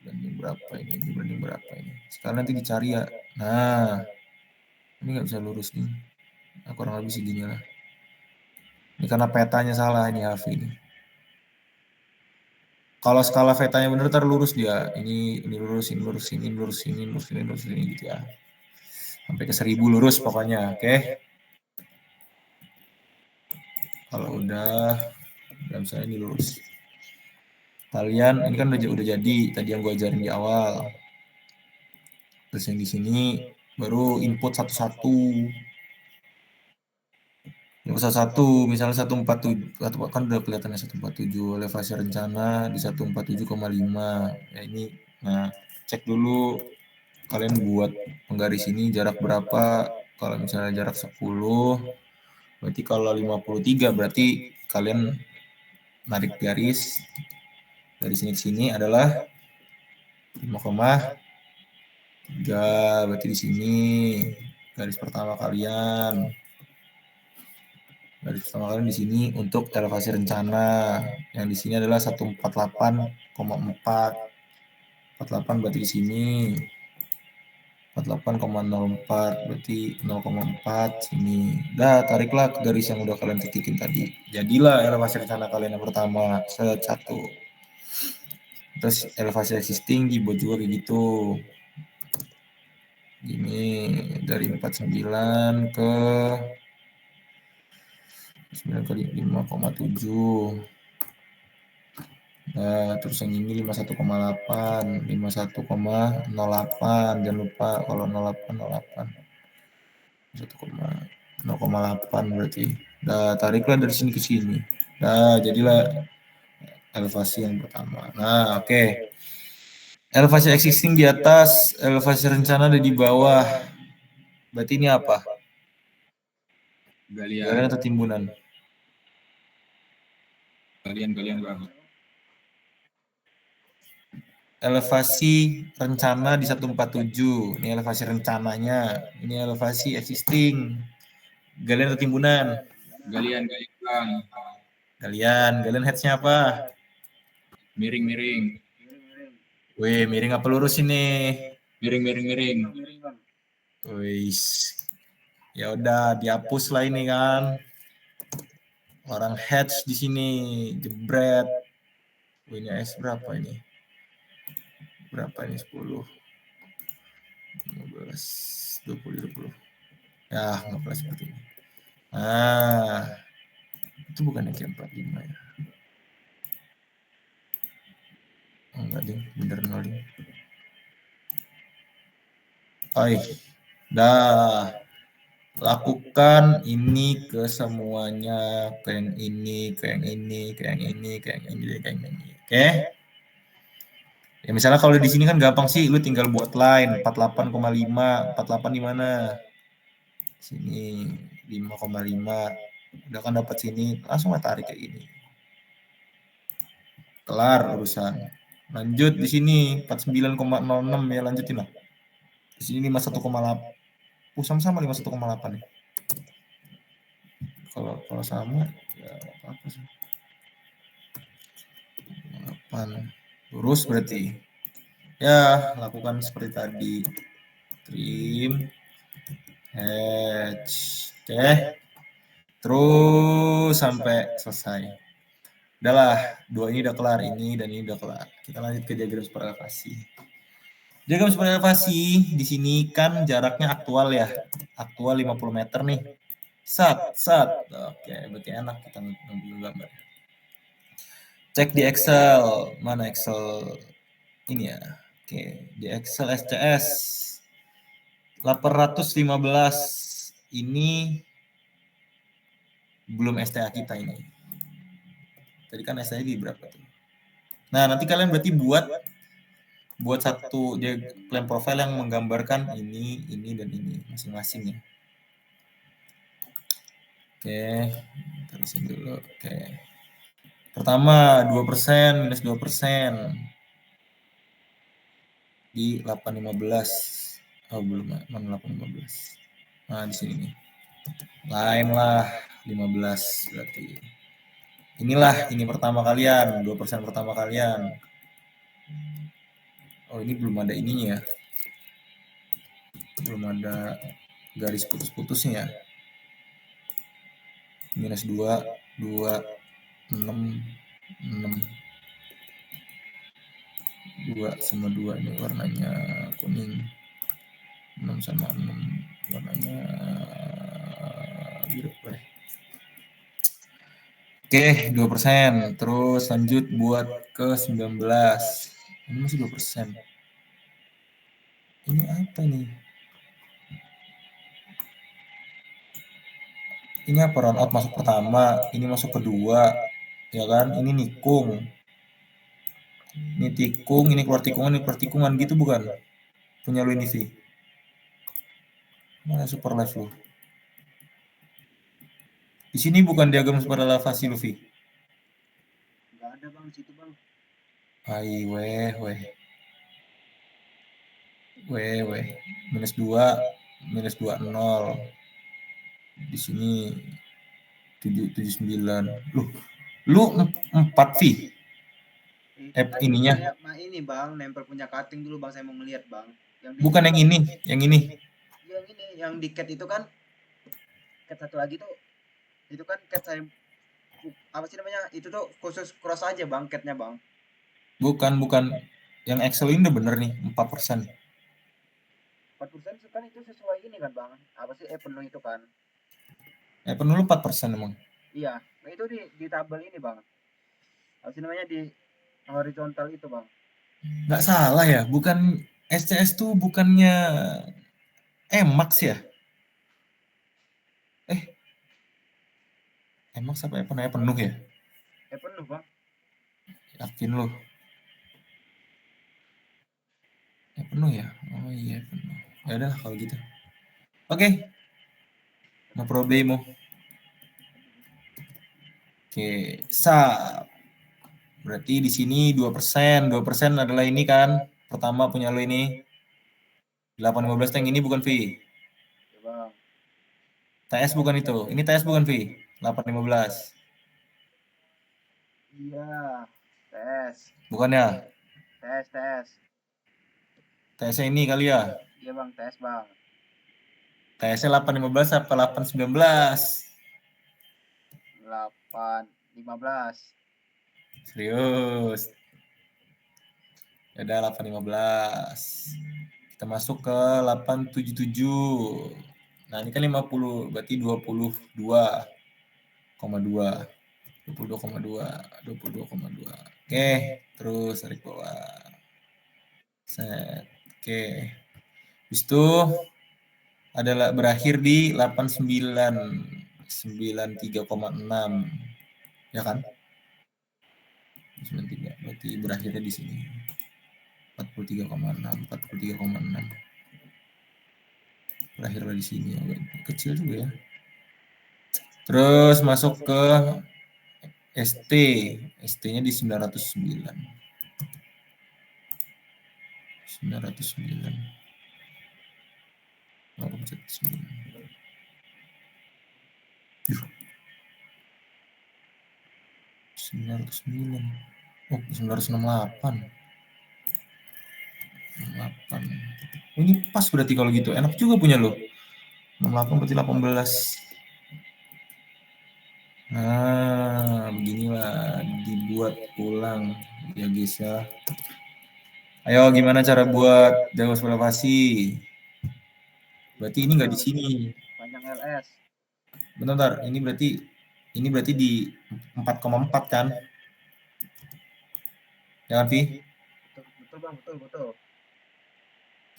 Banding berapa ini? Banding berapa ini? Sekarang nanti dicari ya. Nah, ini nggak bisa lurus nih. Nah, kurang lebih segini lah. Ini karena petanya salah ini Hafi ini. Kalau skala petanya bener ntar lurus dia. Ini lurus, ini lurus, ini lurus, ini lurus, ini lurus, ini gitu ya. Sampai ke 1000 lurus pokoknya, oke? Kalau udah misalnya ini lurus. Kalian ini kan udah jadi tadi yang gue ajarin di awal. Terus yang di sini baru input satu-satu. Yang satu misalnya 147 kan udah kelihatannya 147 elevasi rencana di 147,5. Ya ini, nah cek dulu kalian buat penggaris ini jarak berapa. Kalau misalnya jarak 10, berarti kalau 53 berarti kalian narik garis dari sini ke sini adalah 5,3, berarti di sini garis pertama kalian. Garis pertama kalian di sini untuk elevasi rencana. Yang di sini adalah 148,4. 48 berarti di sini 48,04 berarti 0,4 sini. Dah, tariklah ke garis yang udah kalian titikin tadi. Jadilah elevasi rencana kalian yang pertama, satu. Terus elevasi existing dibuat juga kayak gitu. Gini, dari 49 ke 9 kali 5,7. Nah, terus yang ini 51,8, 51,08. Jangan lupa kalau 08, 08. 0,8 berarti. Nah, tariklah dari sini ke sini. Nah, jadilah elevasi yang pertama. Nah, oke. Elevasi existing di atas, elevasi rencana ada di bawah. Berarti ini apa? Galian Galian atau timbunan? Bang. Elevasi rencana di 147. Ini elevasi rencananya. Ini elevasi existing. Galian atau timbunan? Galian Bang. Galian headsnya apa? Miring. Wih, miring apa lurus ini? Miring. Wih, ya udah dihapus lah ini kan. Orang heads di sini jebret. Wih, ini S berapa ini? Berapa ini? 10, 15, 20. Ya, 15 seperti ini. Nah, itu bukan yang 45 ya. Oh, enggak ding, bener 0 ding. Dah. Lakukan ini ke semuanya, ke yang ini, ke yang ini, ke yang ini, ke yang ini, ke yang ini. Oke? Ya misalnya kalau di sini kan gampang sih, lu tinggal buat line 48,5, 48 di mana? Sini 5,5. Udah kan dapat sini, langsung tarik kayak gini. Kelar urusan. Lanjut di sini 49,06 ya, lanjutin lah. Di sini 51,8. Sama-sama 51,8 nih. Kalau sama ya apa sih? 8. Lurus berarti. Ya, lakukan seperti tadi. Trim, hatch. Oke. Terus sampai selesai. Udahlah, dua ini udah kelar, ini dan ini udah kelar. Kita lanjut ke diagram super elevasi. Diagram super elevasi di sini kan jaraknya aktual ya. Aktual 50 meter nih. Sat. Oke, berarti enak kita ngambil gambar. Cek di Excel. Mana Excel? Ini ya. Oke, di Excel SCS 815 ini belum STA kita ini. Tadi kan STA di berapa tuh? Nah, nanti kalian berarti buat satu dia plan profile yang menggambarkan ini dan ini masing-masing ya. Oke, terusin dulu. Oke. Pertama 2% minus 2% di 815. Oh, belum, mana 815. Nah, di sini nih. Lain lah 15 berarti. Ini pertama kalian, 2% pertama kalian. Oh, ini belum ada ininya ya. Belum ada garis putus-putusnya ya. Minus 2, 6, 2 sama 2 ini warnanya kuning. 6 sama 6 warnanya biru. Oke, 2%. Terus lanjut buat ke 19. Ini masih 2%. Ini apa nih? Ini apa, round out masuk pertama, ini masuk kedua, ya kan? Ini nikung. Ini tikung, ini keluar tikungan, ini keluar tikungan gitu bukan? Punya lu ini sih. Mana super live lu? Di sini bukan diagram super elevasi lu, Vi. Enggak ada bang, situ bang. Ai weh. Minus 2, 0. Di sini 779. Lu 4 V. Ininya. Ini bang, nempel punya cutting dulu bang, saya mau ngeliat bang. Yang di Bukan yang ini, yang ini. yang di cat itu kan, cat satu lagi tuh, itu kan cat saya, apa sih namanya, itu tuh khusus cross aja bang, catnya bang. Bukan. Yang Excel ini udah bener nih, 4%. 4% kan itu sesuai ini kan bang, apa sih, penuh itu kan. Penuh lu 4% emang. Iya, nah itu di tabel ini bang, apa sih namanya, di horizontal itu bang. Nggak salah ya, bukan SCS tuh bukannya Emax ya? Emax apa penuh ya? Penuh bang. Yakin lu? Penuh ya? Oh iya penuh. Ya udah kalau gitu. Oke. No problemo. Oke, berarti di sini 2%. 2% adalah ini kan. Pertama punya lo ini. 815 yang ini bukan V. Ya bang. TS bukan itu. Ini TS bukan V. 815. Iya, tes. Bukan ya? Tes. TS-nya ini kali ya? Iya bang, tes bang. TS-nya 815 apa 819? 815. Serius. Ya udah 815. Kita masuk ke 877. Nah, ini kan 50, berarti 22,2. 22,2. Oke, terus tarik bawah. Set. Oke. Habis itu adalah berakhir di 93,6. Ya kan? 93. Berarti berakhirnya di sini. 43,6. Berakhirnya di sini. Kecil juga ya. Terus masuk ke ST. ST-nya di 909. 909. 909. Oh, 968. 68. Ini pas berarti kalau gitu. Enak juga punya lo. 68 berarti 18. Nah, beginilah dibuat ulang ya guys ya. Ayo gimana cara buat Dewas elevasi? Berarti ini nggak di sini. Panjang LS. Bentar, ini berarti di 4,4 kan? Ya kan, Vi? Betul bang, betul.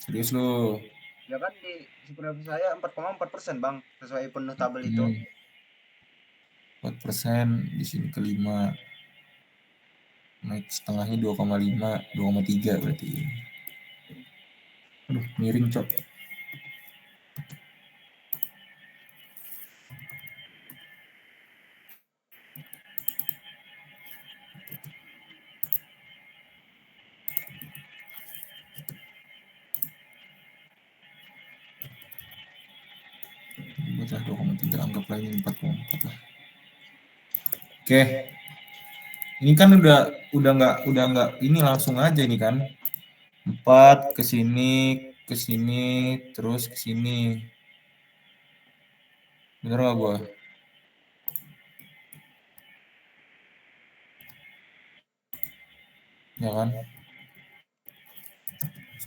Serius lu? Ya kan di supervisor saya 4,4% bang, sesuai penuh tabel itu. 4% di sini kelima. Naik setengahnya 2,5, 2,3 berarti. Aduh, miring cok. Buatlah 2,3, anggaplah ini 4,4 lah. Oke. Ini kan udah nggak ini langsung aja ini kan. 4 ke sini, terus ke sini. Bener nggak gua? Ya kan?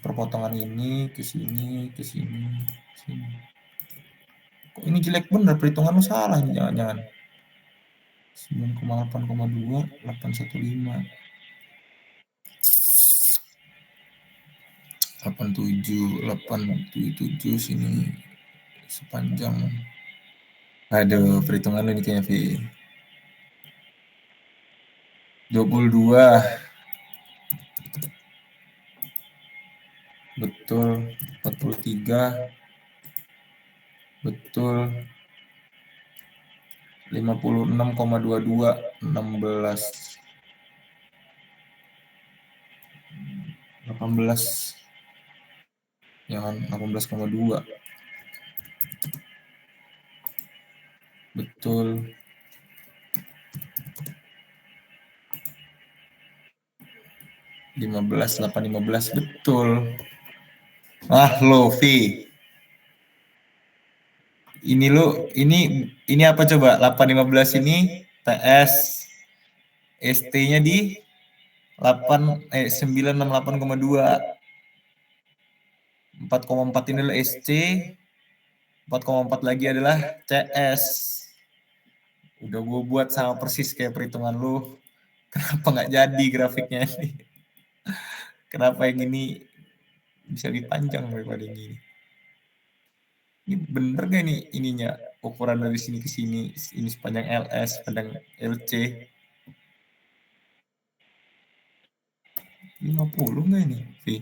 Perpotongan ini ke sini, ke sini, ke sini. Kok ini jelek bener, perhitungan lu salah nih, jangan-jangan. 9,8,2, 815. 87 sini sepanjang. Aduh, perhitungan lu ini kayaknya V. 22. Betul. 43. Betul. 56,22, 16. 18. Jangan 18,2. Betul. 15, 8, 15. Betul. Lo, Vi. Ini apa coba? 815 ini TS ST-nya di 968,2. 4,4 ini adalah SC, 4,4 lagi adalah CS. Udah gue buat sama persis kayak perhitungan lu. Kenapa nggak jadi grafiknya ini? Kenapa yang ini bisa lebih panjang daripada yang ini? Ini bener gak nih ininya? Ukuran dari sini ke sini, ini sepanjang LS, sepanjang LC. 50 nggak ini, Vi?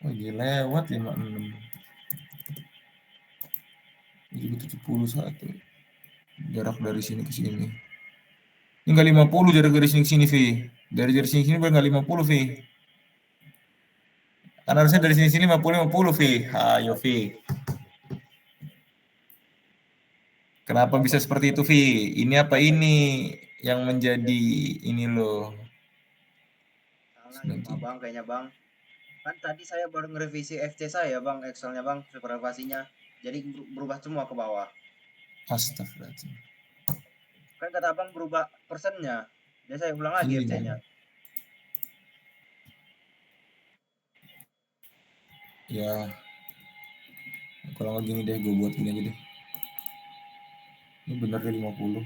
Oh iya, lewat 56. Ini 71. Jarak dari sini ke sini. Ini nggak 50 jarak dari sini ke sini, Vi. Dari sini ke sini nggak 50, Vi. Karena harusnya dari sini 50, Vi. Ayo, Vi. Kenapa bisa seperti itu, Vi? Ini apa ini yang menjadi ini loh? Salah nih Bang kayaknya Bang. Kan tadi saya baru ngerevisi FC saya Bang, Excelnya Bang, supervisinya. Jadi berubah semua ke bawah. Astagfirullahaladzim. Kan kata Abang berubah persennya. Jadi saya ulang lagi Iya. FC-nya. Ya, kalau nggak gini deh, gue buat gini aja deh. Ini bener deh 50.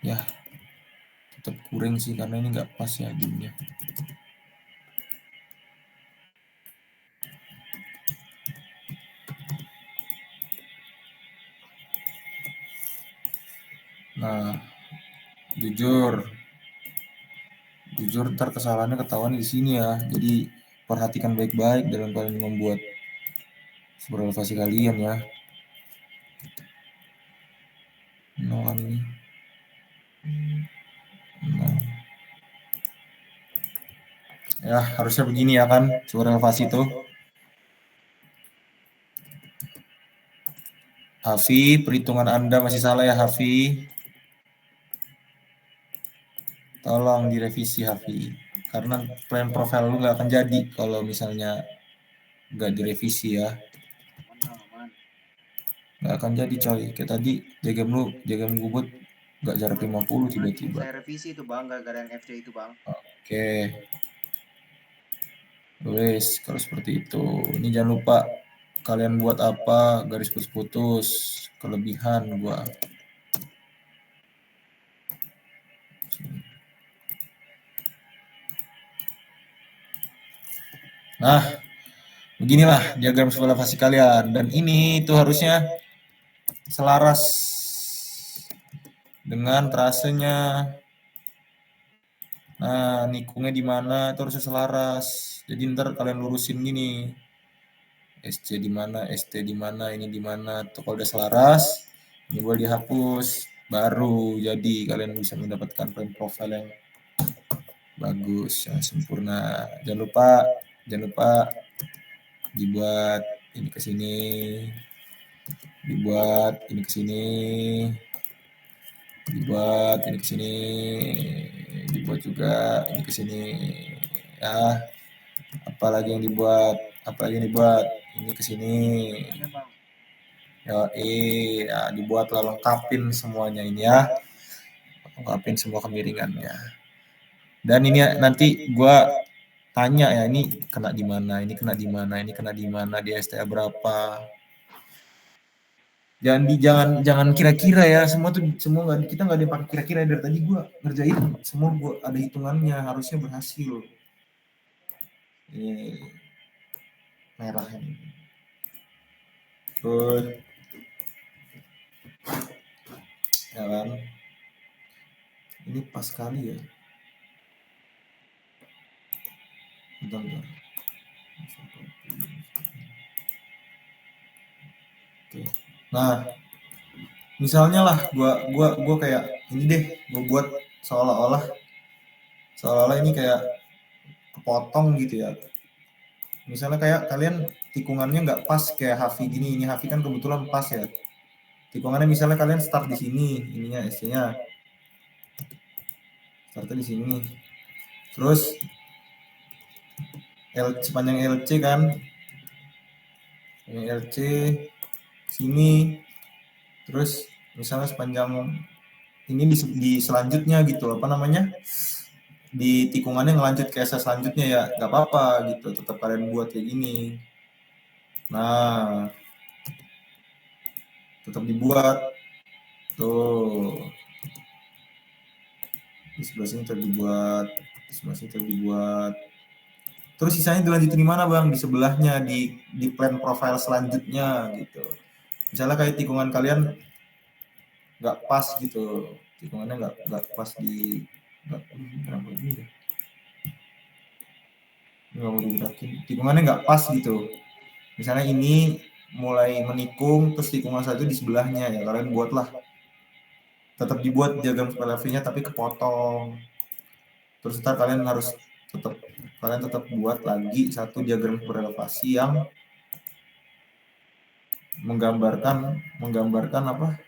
Ya, tetap kurang sih karena ini nggak pas ya jumnya. Nah, jujur ntar kesalahannya ketahuan di sini ya. Jadi perhatikan baik-baik dalam kalian membuat sebuah elevasi kalian ya. Nah, ini. Nah. Ya, harusnya begini ya kan, sebuah elevasi itu. Hafi, perhitungan Anda masih salah ya Hafi. Tolong direvisi Hafi. Karena plan profile lu nggak akan jadi kalau misalnya nggak direvisi ya. Nggak akan jadi coy. Kayak tadi jagam gubut nggak jarak 50 tiba-tiba. Saya revisi itu Bang, gara-gara yang FC itu Bang. Oke. Wes, kalau seperti itu. Ini jangan lupa kalian buat apa, garis putus-putus, kelebihan gua. Nah, beginilah diagram sebelah elevasi kalian. Dan ini itu harusnya selaras dengan trasenya. Nah, nikungnya di mana itu harusnya selaras. Jadi ntar kalian lurusin gini. SC di mana, ST di mana, ini di mana. Tuh kalau udah selaras, ini boleh dihapus. Baru jadi kalian bisa mendapatkan plan profile yang bagus, yang sempurna. Jangan lupa dibuat ini ke sini. Dibuat ini ke sini. Dibuat ini ke sini. Dibuat juga ini ke sini. Ya. Apalagi yang dibuat ini ke sini. Ya, dibuatlah lengkapin semuanya ini ya. Lengkapin semua kemiringannya. Dan ini nanti gua tanya ya, ini kena di mana, ini kena di mana, ini kena di mana, di STA berapa. Jangan kira-kira ya, semua kita nggak ada pakai kira-kira. Dari tadi gua ngerjain semua, gua ada hitungannya, harusnya berhasil. Ini merah ini. Good. Ya kan? Ini pas sekali ya. Bentar. Oke. Nah, misalnya lah gua kayak ini deh, gua buat seolah-olah ini kayak kepotong gitu ya. Misalnya kayak kalian tikungannya nggak pas kayak Hafi gini. Ini Hafi kan kebetulan pas ya. Tikungannya misalnya kalian start di sini, ininya SC-nya. Startnya di sini. Terus sepanjang LC kan. Sepanjang LC sini. Terus misalnya sepanjang ini di selanjutnya gitu, apa namanya? Di tikungannya ngelanjut ke SS selanjutnya ya, nggak apa-apa gitu. Tetap kalian buat kayak gini. Nah, tetap dibuat. Tuh. Di sebelah sini terdibuat, di sebelah sini terdibuat. Terus sisanya dilanjutin di mana bang? Di sebelahnya, di plan profile selanjutnya gitu. Misalnya kayak tikungan kalian nggak pas gitu, tikungannya nggak pas di berapa ini ya? Nggak mau digerakin, tikungannya nggak pas gitu. Misalnya ini mulai menikung, terus tikungan satu di sebelahnya ya kalian buatlah. Tetap dibuat diagram superlevelnya tapi kepotong. Terus ntar kalian tetap buat lagi satu diagram berelevasi yang menggambarkan apa?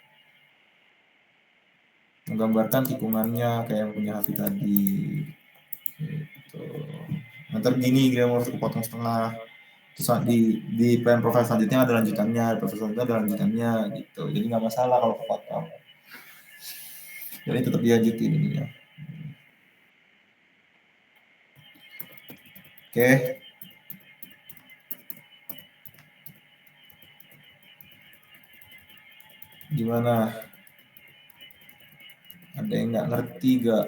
Menggambarkan tikungannya kayak yang punya Hafi tadi. Gitu. Nanti gini dia harus kepotong setengah. Terus di plan profile selanjutnya ada lanjutannya, profile selanjutnya ada lanjutannya gitu. Jadi nggak masalah kalau kepotong. Jadi tetap dilanjutin ininya. Oke. Gimana? Ada yang nggak ngerti gak?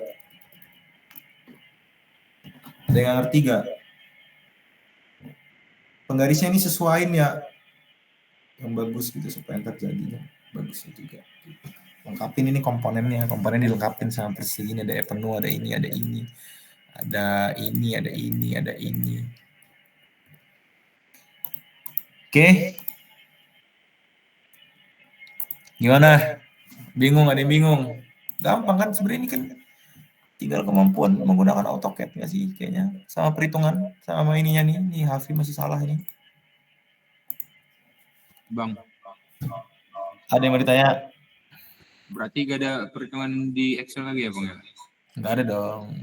Ada yang nggak ngerti gak? Penggarisnya ini sesuaiin ya yang bagus gitu supaya ntar jadinya bagus juga. Lengkapin ini komponennya dilengkapin sama persis ini, ada penuh, ada ini, ada ini, ada ini, ada ini, ada ini. Oke. Gimana? Bingung? Ada yang bingung? Gampang kan sebenarnya ini kan tinggal kemampuan menggunakan AutoCAD nggak sih kayaknya, sama perhitungan sama ininya nih. Ini Hafi masih salah ini. Bang, ada yang mau ditanya? berarti gak ada perhitungan di Excel lagi ya bang ya? Nggak ada dong.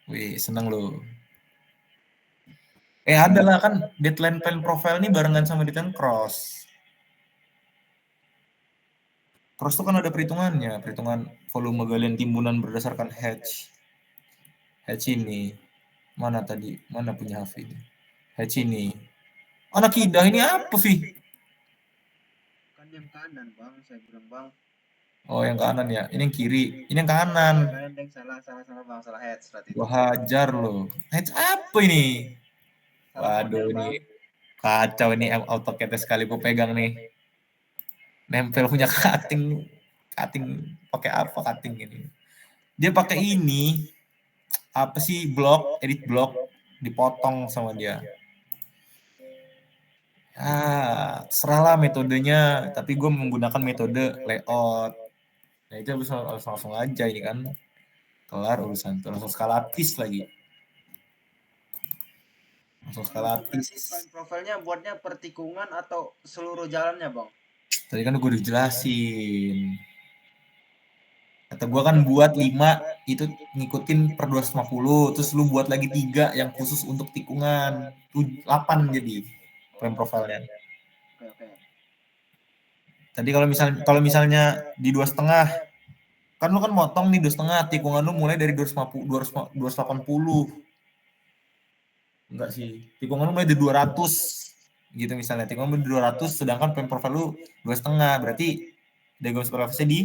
Wih, seneng lo. Ada lah kan, deadline plan profile ini barengan sama deadline cross. Cross itu kan ada perhitungannya, perhitungan volume galian timbunan berdasarkan hatch. Hatch ini. Mana tadi? Mana punya Hafi ini? Hatch ini. Anak Idah ini apa sih? Kan yang kanan bang, saya bilang bang. Oh yang kanan ya, ini yang kiri, ini yang kanan. Kanan yang salah bang, salah head berarti. Gua hajar lo. Hatch apa ini? Waduh ini kacau ini AutoCAD sekali gue pegang nih. Nempel punya cutting pakai apa cutting ini? Dia pakai ini apa sih edit block dipotong sama dia. Serahlah metodenya, tapi gue menggunakan metode layout. Nah itu harus langsung aja ini kan, kelar urusan tuh, langsung skalatis lagi. Langsung skalatis. Profilnya buatnya per tikungan atau seluruh jalannya bang? Tadi kan gue udah jelasin. Kata gue kan buat 5 itu ngikutin per 250, terus lu buat lagi 3 yang khusus untuk tikungan. 8 jadi frame profile-nya. Oke. Tadi kalau misalnya di 2,5 kan lu kan motong nih 2,5, tikungan lu mulai dari 280. Enggak sih. Tikungan lu mulai dari 200 gitu misalnya. Tikungan lu 200 sedangkan frame profile lu 2,5, berarti diagram supervisi di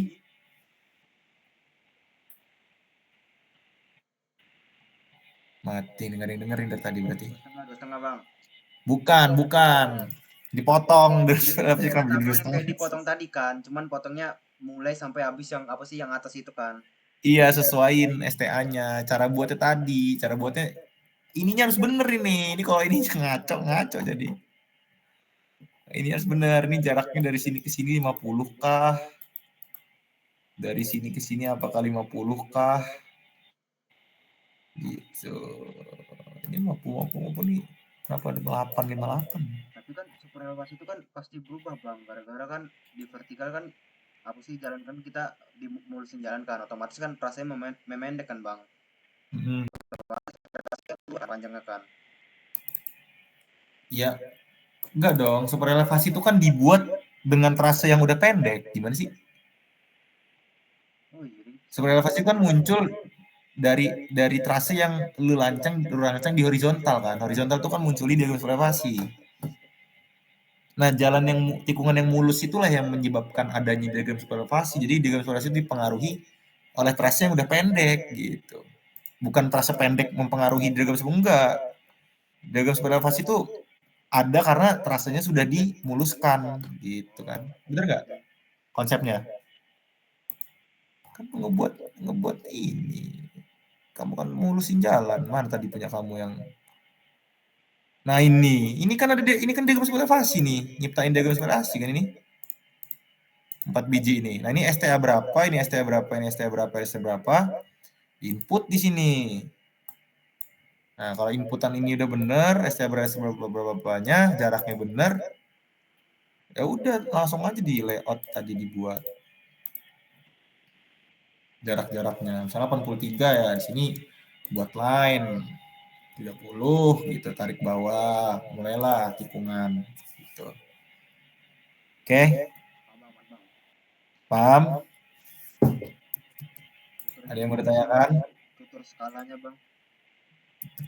mati, nggak ada yang dengerin dari tadi berarti. 2,5 bang. Bukan. Dipotong dari kayak dipotong tadi kan, cuman potongnya mulai sampai habis yang apa sih yang atas itu kan. Iya, sesuaiin STA-nya. Cara buatnya ininya harus bener ini. Ini kalau ini ngaco jadi. Ini harus bener. Ini jaraknya dari sini ke sini 50 kah? Dari sini ke sini apakah 50 kah? Gitu. Ini 50 nih. Kenapa ada 858? Tapi kan super elevasi itu kan pasti berubah bang, gara-gara kan di vertikal kan apa sih jalan kan kita dimulusin jalan kan, otomatis kan trasenya memendek kan bang, Hmm, panjangnya kan. ya, enggak dong. Super elevasi itu kan dibuat dengan trase yang udah pendek. Gimana sih? Oh iya, Super elevasi kan muncul dari trase yang lu lancang di horizontal kan. Horizontal itu kan muncul di diagram super elevasi. Nah, jalan yang tikungan yang mulus itulah yang menyebabkan adanya diagram super elevasi. Jadi diagram super elevasi itu dipengaruhi oleh trase yang udah pendek gitu. Bukan trase pendek mempengaruhi diagram super enggak. Diagram super elevasi itu ada karena trasenya sudah dimuluskan gitu kan. Bener nggak konsepnya? Kan ngebuat ini. Kamu kan mulusin jalan. Mana tadi punya kamu yang Nah ini kan ini kan diagram super elevasi nih, nyiptain diagram super elevasi kan ini. 4 biji ini. Nah, ini STA berapa, ini STA berapa, ini STA berapa, ini STA berapa. Input di sini. Nah, kalau inputan ini udah benar, STA berapa-berapanya, jaraknya benar, ya udah langsung aja di layout tadi dibuat. Jarak-jaraknya. Misalnya 83 ya, di sini buat line 30 gitu, tarik bawah, mulailah tikungan gitu. Oke, paham? Ada yang mau ditanyakan? Tutur skalanya bang,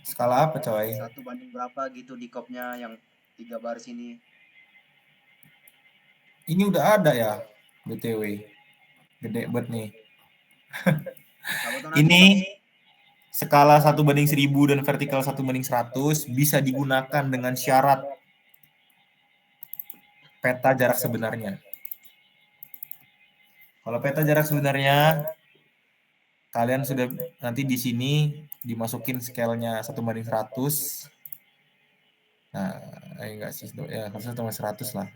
Skala apa coy? 1 banding berapa gitu di kopnya yang 3 baris ini. Ini udah ada ya, BTW. Gede banget nih. Ini skala 1/1000 dan vertikal 1/100 bisa digunakan dengan syarat peta jarak sebenarnya. Kalau peta jarak sebenarnya, kalian sudah nanti di sini dimasukin scale-nya 1/100. Nah, enggak sih, ya harusnya 1/100 lah.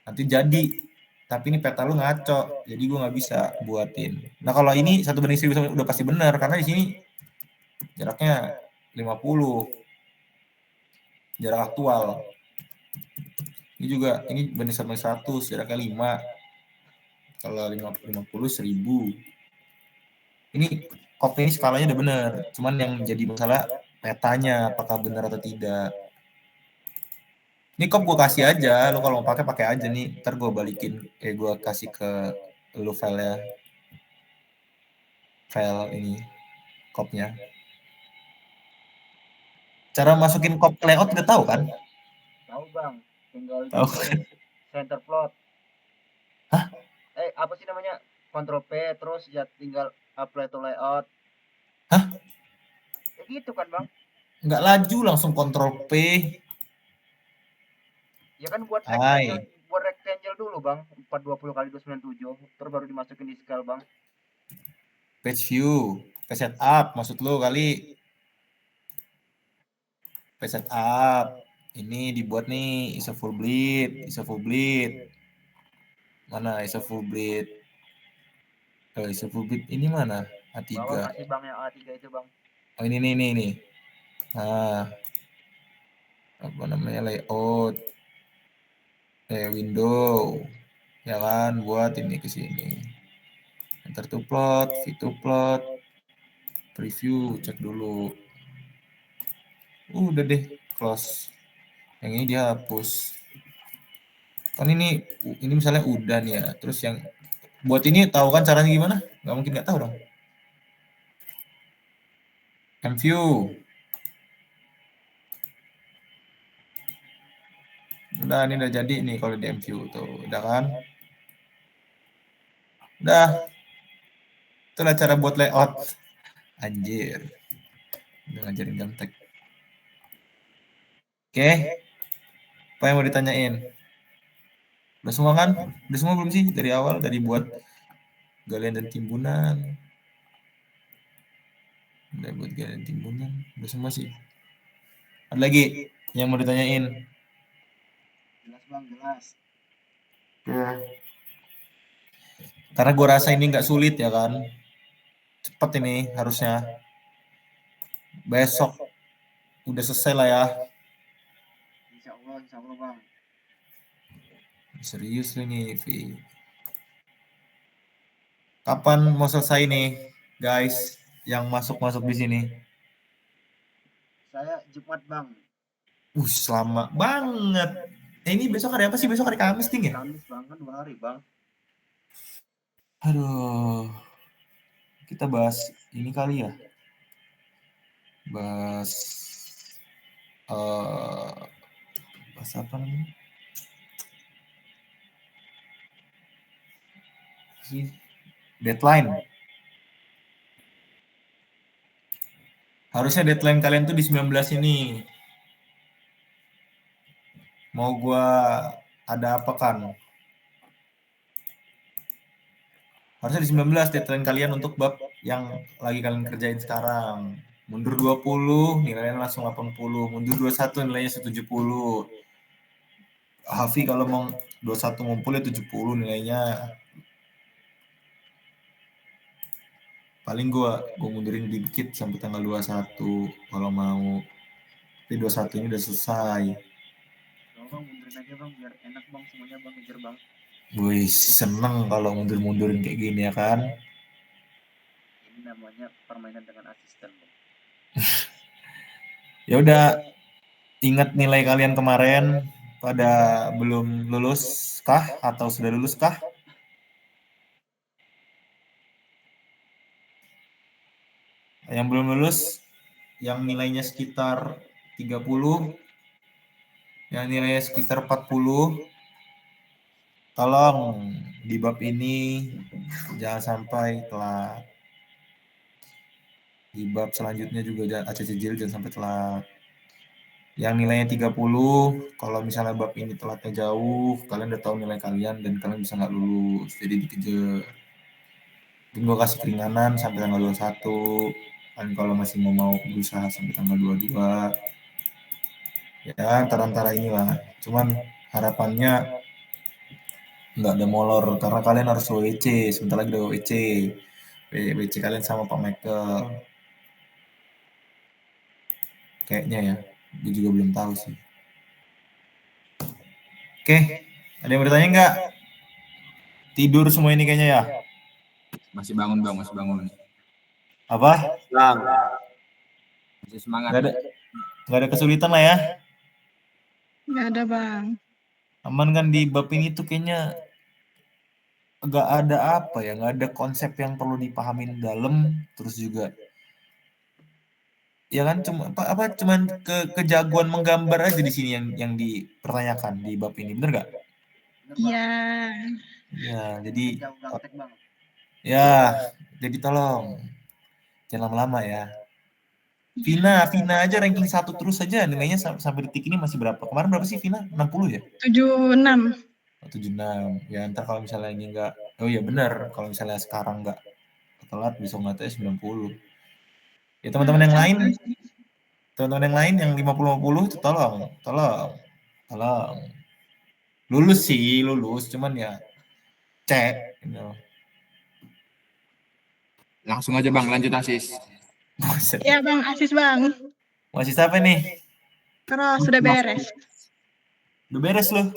Nanti jadi, tapi ini peta lu ngaco, jadi gue nggak bisa buatin. Nah kalau ini 1/1000 udah pasti benar, karena di sini jaraknya 50, jarak aktual. Ini juga, ini banding 1/100, jaraknya 5. Kalau 50 1000. Ini kopi ini skalanya udah bener. Cuman yang jadi masalah petanya apakah benar atau tidak. Ini kop gue kasih aja, lo kalau mau pakai aja nih. Ntar gue balikin, gue kasih ke lo file ini kopnya. Cara masukin kop layout udah tahu kan? Tahu bang, tinggal Tahu di kan? center plot. Hah? Apa sih namanya? Ctrl P terus ya tinggal apply to layout. Hah? Ya gitu kan bang? Nggak laju langsung Ctrl P. Ya kan buat Hai. rectangle dulu bang, 420 kali 297, terus baru dimasukin di scale bang. Page view, page setup maksud lo kali. Page setup. Ini dibuat nih iso full bleed. Mana iso full bleed? Iso full bleed ini mana? A3. Bawah masih bang yang A3 itu bang. Oh ini nih. Nah, apa namanya layout? Window. Ya kan, buat ini ke sini. Enter to plot, view to plot, preview, cek dulu. Udah deh, close. Yang ini dihapus. Kan ini misalnya udah nih ya. Terus yang buat ini tahu kan caranya gimana? Nggak mungkin nggak tahu dong. MView. Udah, ini udah jadi nih kalau di MView tuh. Udah kan? Udah. Itulah cara buat layout. Anjir. Udah ngajarin gamtek. Oke. Apa yang mau ditanyain? Udah semua kan? Udah semua belum sih? Dari awal, dari buat galian dan timbunan. Udah buat galian timbunan. Udah semua sih. Ada lagi yang mau ditanyain? Jelas bang, jelas. Karena gue rasa ini nggak sulit ya kan. Cepet ini harusnya. Besok udah selesai lah ya. Insya Allah bang. Serius lu nih, Vi. Kapan mau selesai nih, guys? Yang masuk di sini. Saya Jumat bang. Lama banget. Ini besok hari apa sih? Besok hari Kamis, Ting ya? Kamis bang, kan 2 hari bang. Aduh. Kita bahas ini kali ya. Bahas apa namanya? Deadline. Harusnya deadline kalian tuh di 19 ini. Mau gua ada apa kan? Harusnya di 19 deadline kalian untuk bab yang lagi kalian kerjain sekarang. Mundur 20, nilainya langsung 80. Mundur 21, nilainya 170. Hafi kalau mau 21 ngumpul ya 70 nilainya. Paling gua mundurin dikit sampai tanggal 21 kalau mau. Tapi 21 ini udah selesai. Bang, mundurin aja bang, biar enak bang semuanya bang, ngejar bang. Wih, seneng kalau mundur-mundurin kayak gini ya kan. Ini namanya permainan dengan asisten bang. Ya udah, ingat nilai kalian kemarin pada belum lulus kah atau sudah lulus kah? Yang belum lulus, yang nilainya sekitar 30, yang nilainya sekitar 40, tolong di bab ini jangan sampai telat. Di bab selanjutnya juga ACCJIL jangan sampai telat. Yang nilainya 30, kalau misalnya bab ini telatnya jauh, kalian udah tahu nilai kalian dan kalian bisa nggak lulus, jadi dikejar. Mungkin gue kasih keringanan sampai tanggal 21, dan kalau masih mau berusaha sampai tanggal 22. Ya, antara inilah. Cuman harapannya nggak ada molor, karena kalian harus WC, sebentar lagi udah WC. WC kalian sama Pak Michael. Kayaknya ya, gue juga belum tahu sih. Oke, ada yang bertanya nggak? Tidur semua ini kayaknya ya? Masih bangun bang, masih bangun. Apa? Bang. Masih semangat. Nggak ada kesulitan lah ya? Nggak ada bang. Aman kan di bab ini tuh kayaknya nggak ada apa ya, nggak ada konsep yang perlu dipahamin dalam, terus juga ya kan cuman kejagoan menggambar aja di sini yang dipertanyakan di bab ini, bener nggak? Iya. Ya, jadi Jauh gaptek bang. ya, jadi tolong jangan lama-lama ya. Vina aja ranking 1 terus aja, nilainya sampai detik ini masih berapa? Kemarin berapa sih Vina? 60 ya? 76. 76. Ya ntar kalau misalnya ini enggak, oh iya benar, kalau misalnya sekarang enggak telat besok ngatanya 90. Ya teman-teman yang lain, yang 50-50 itu tolong. Lulus sih, cuman ya cek. Langsung aja bang, lanjut Asis. Iya bang, Asis bang. Masih siapa nih? Terus sudah beres. Udah beres loh.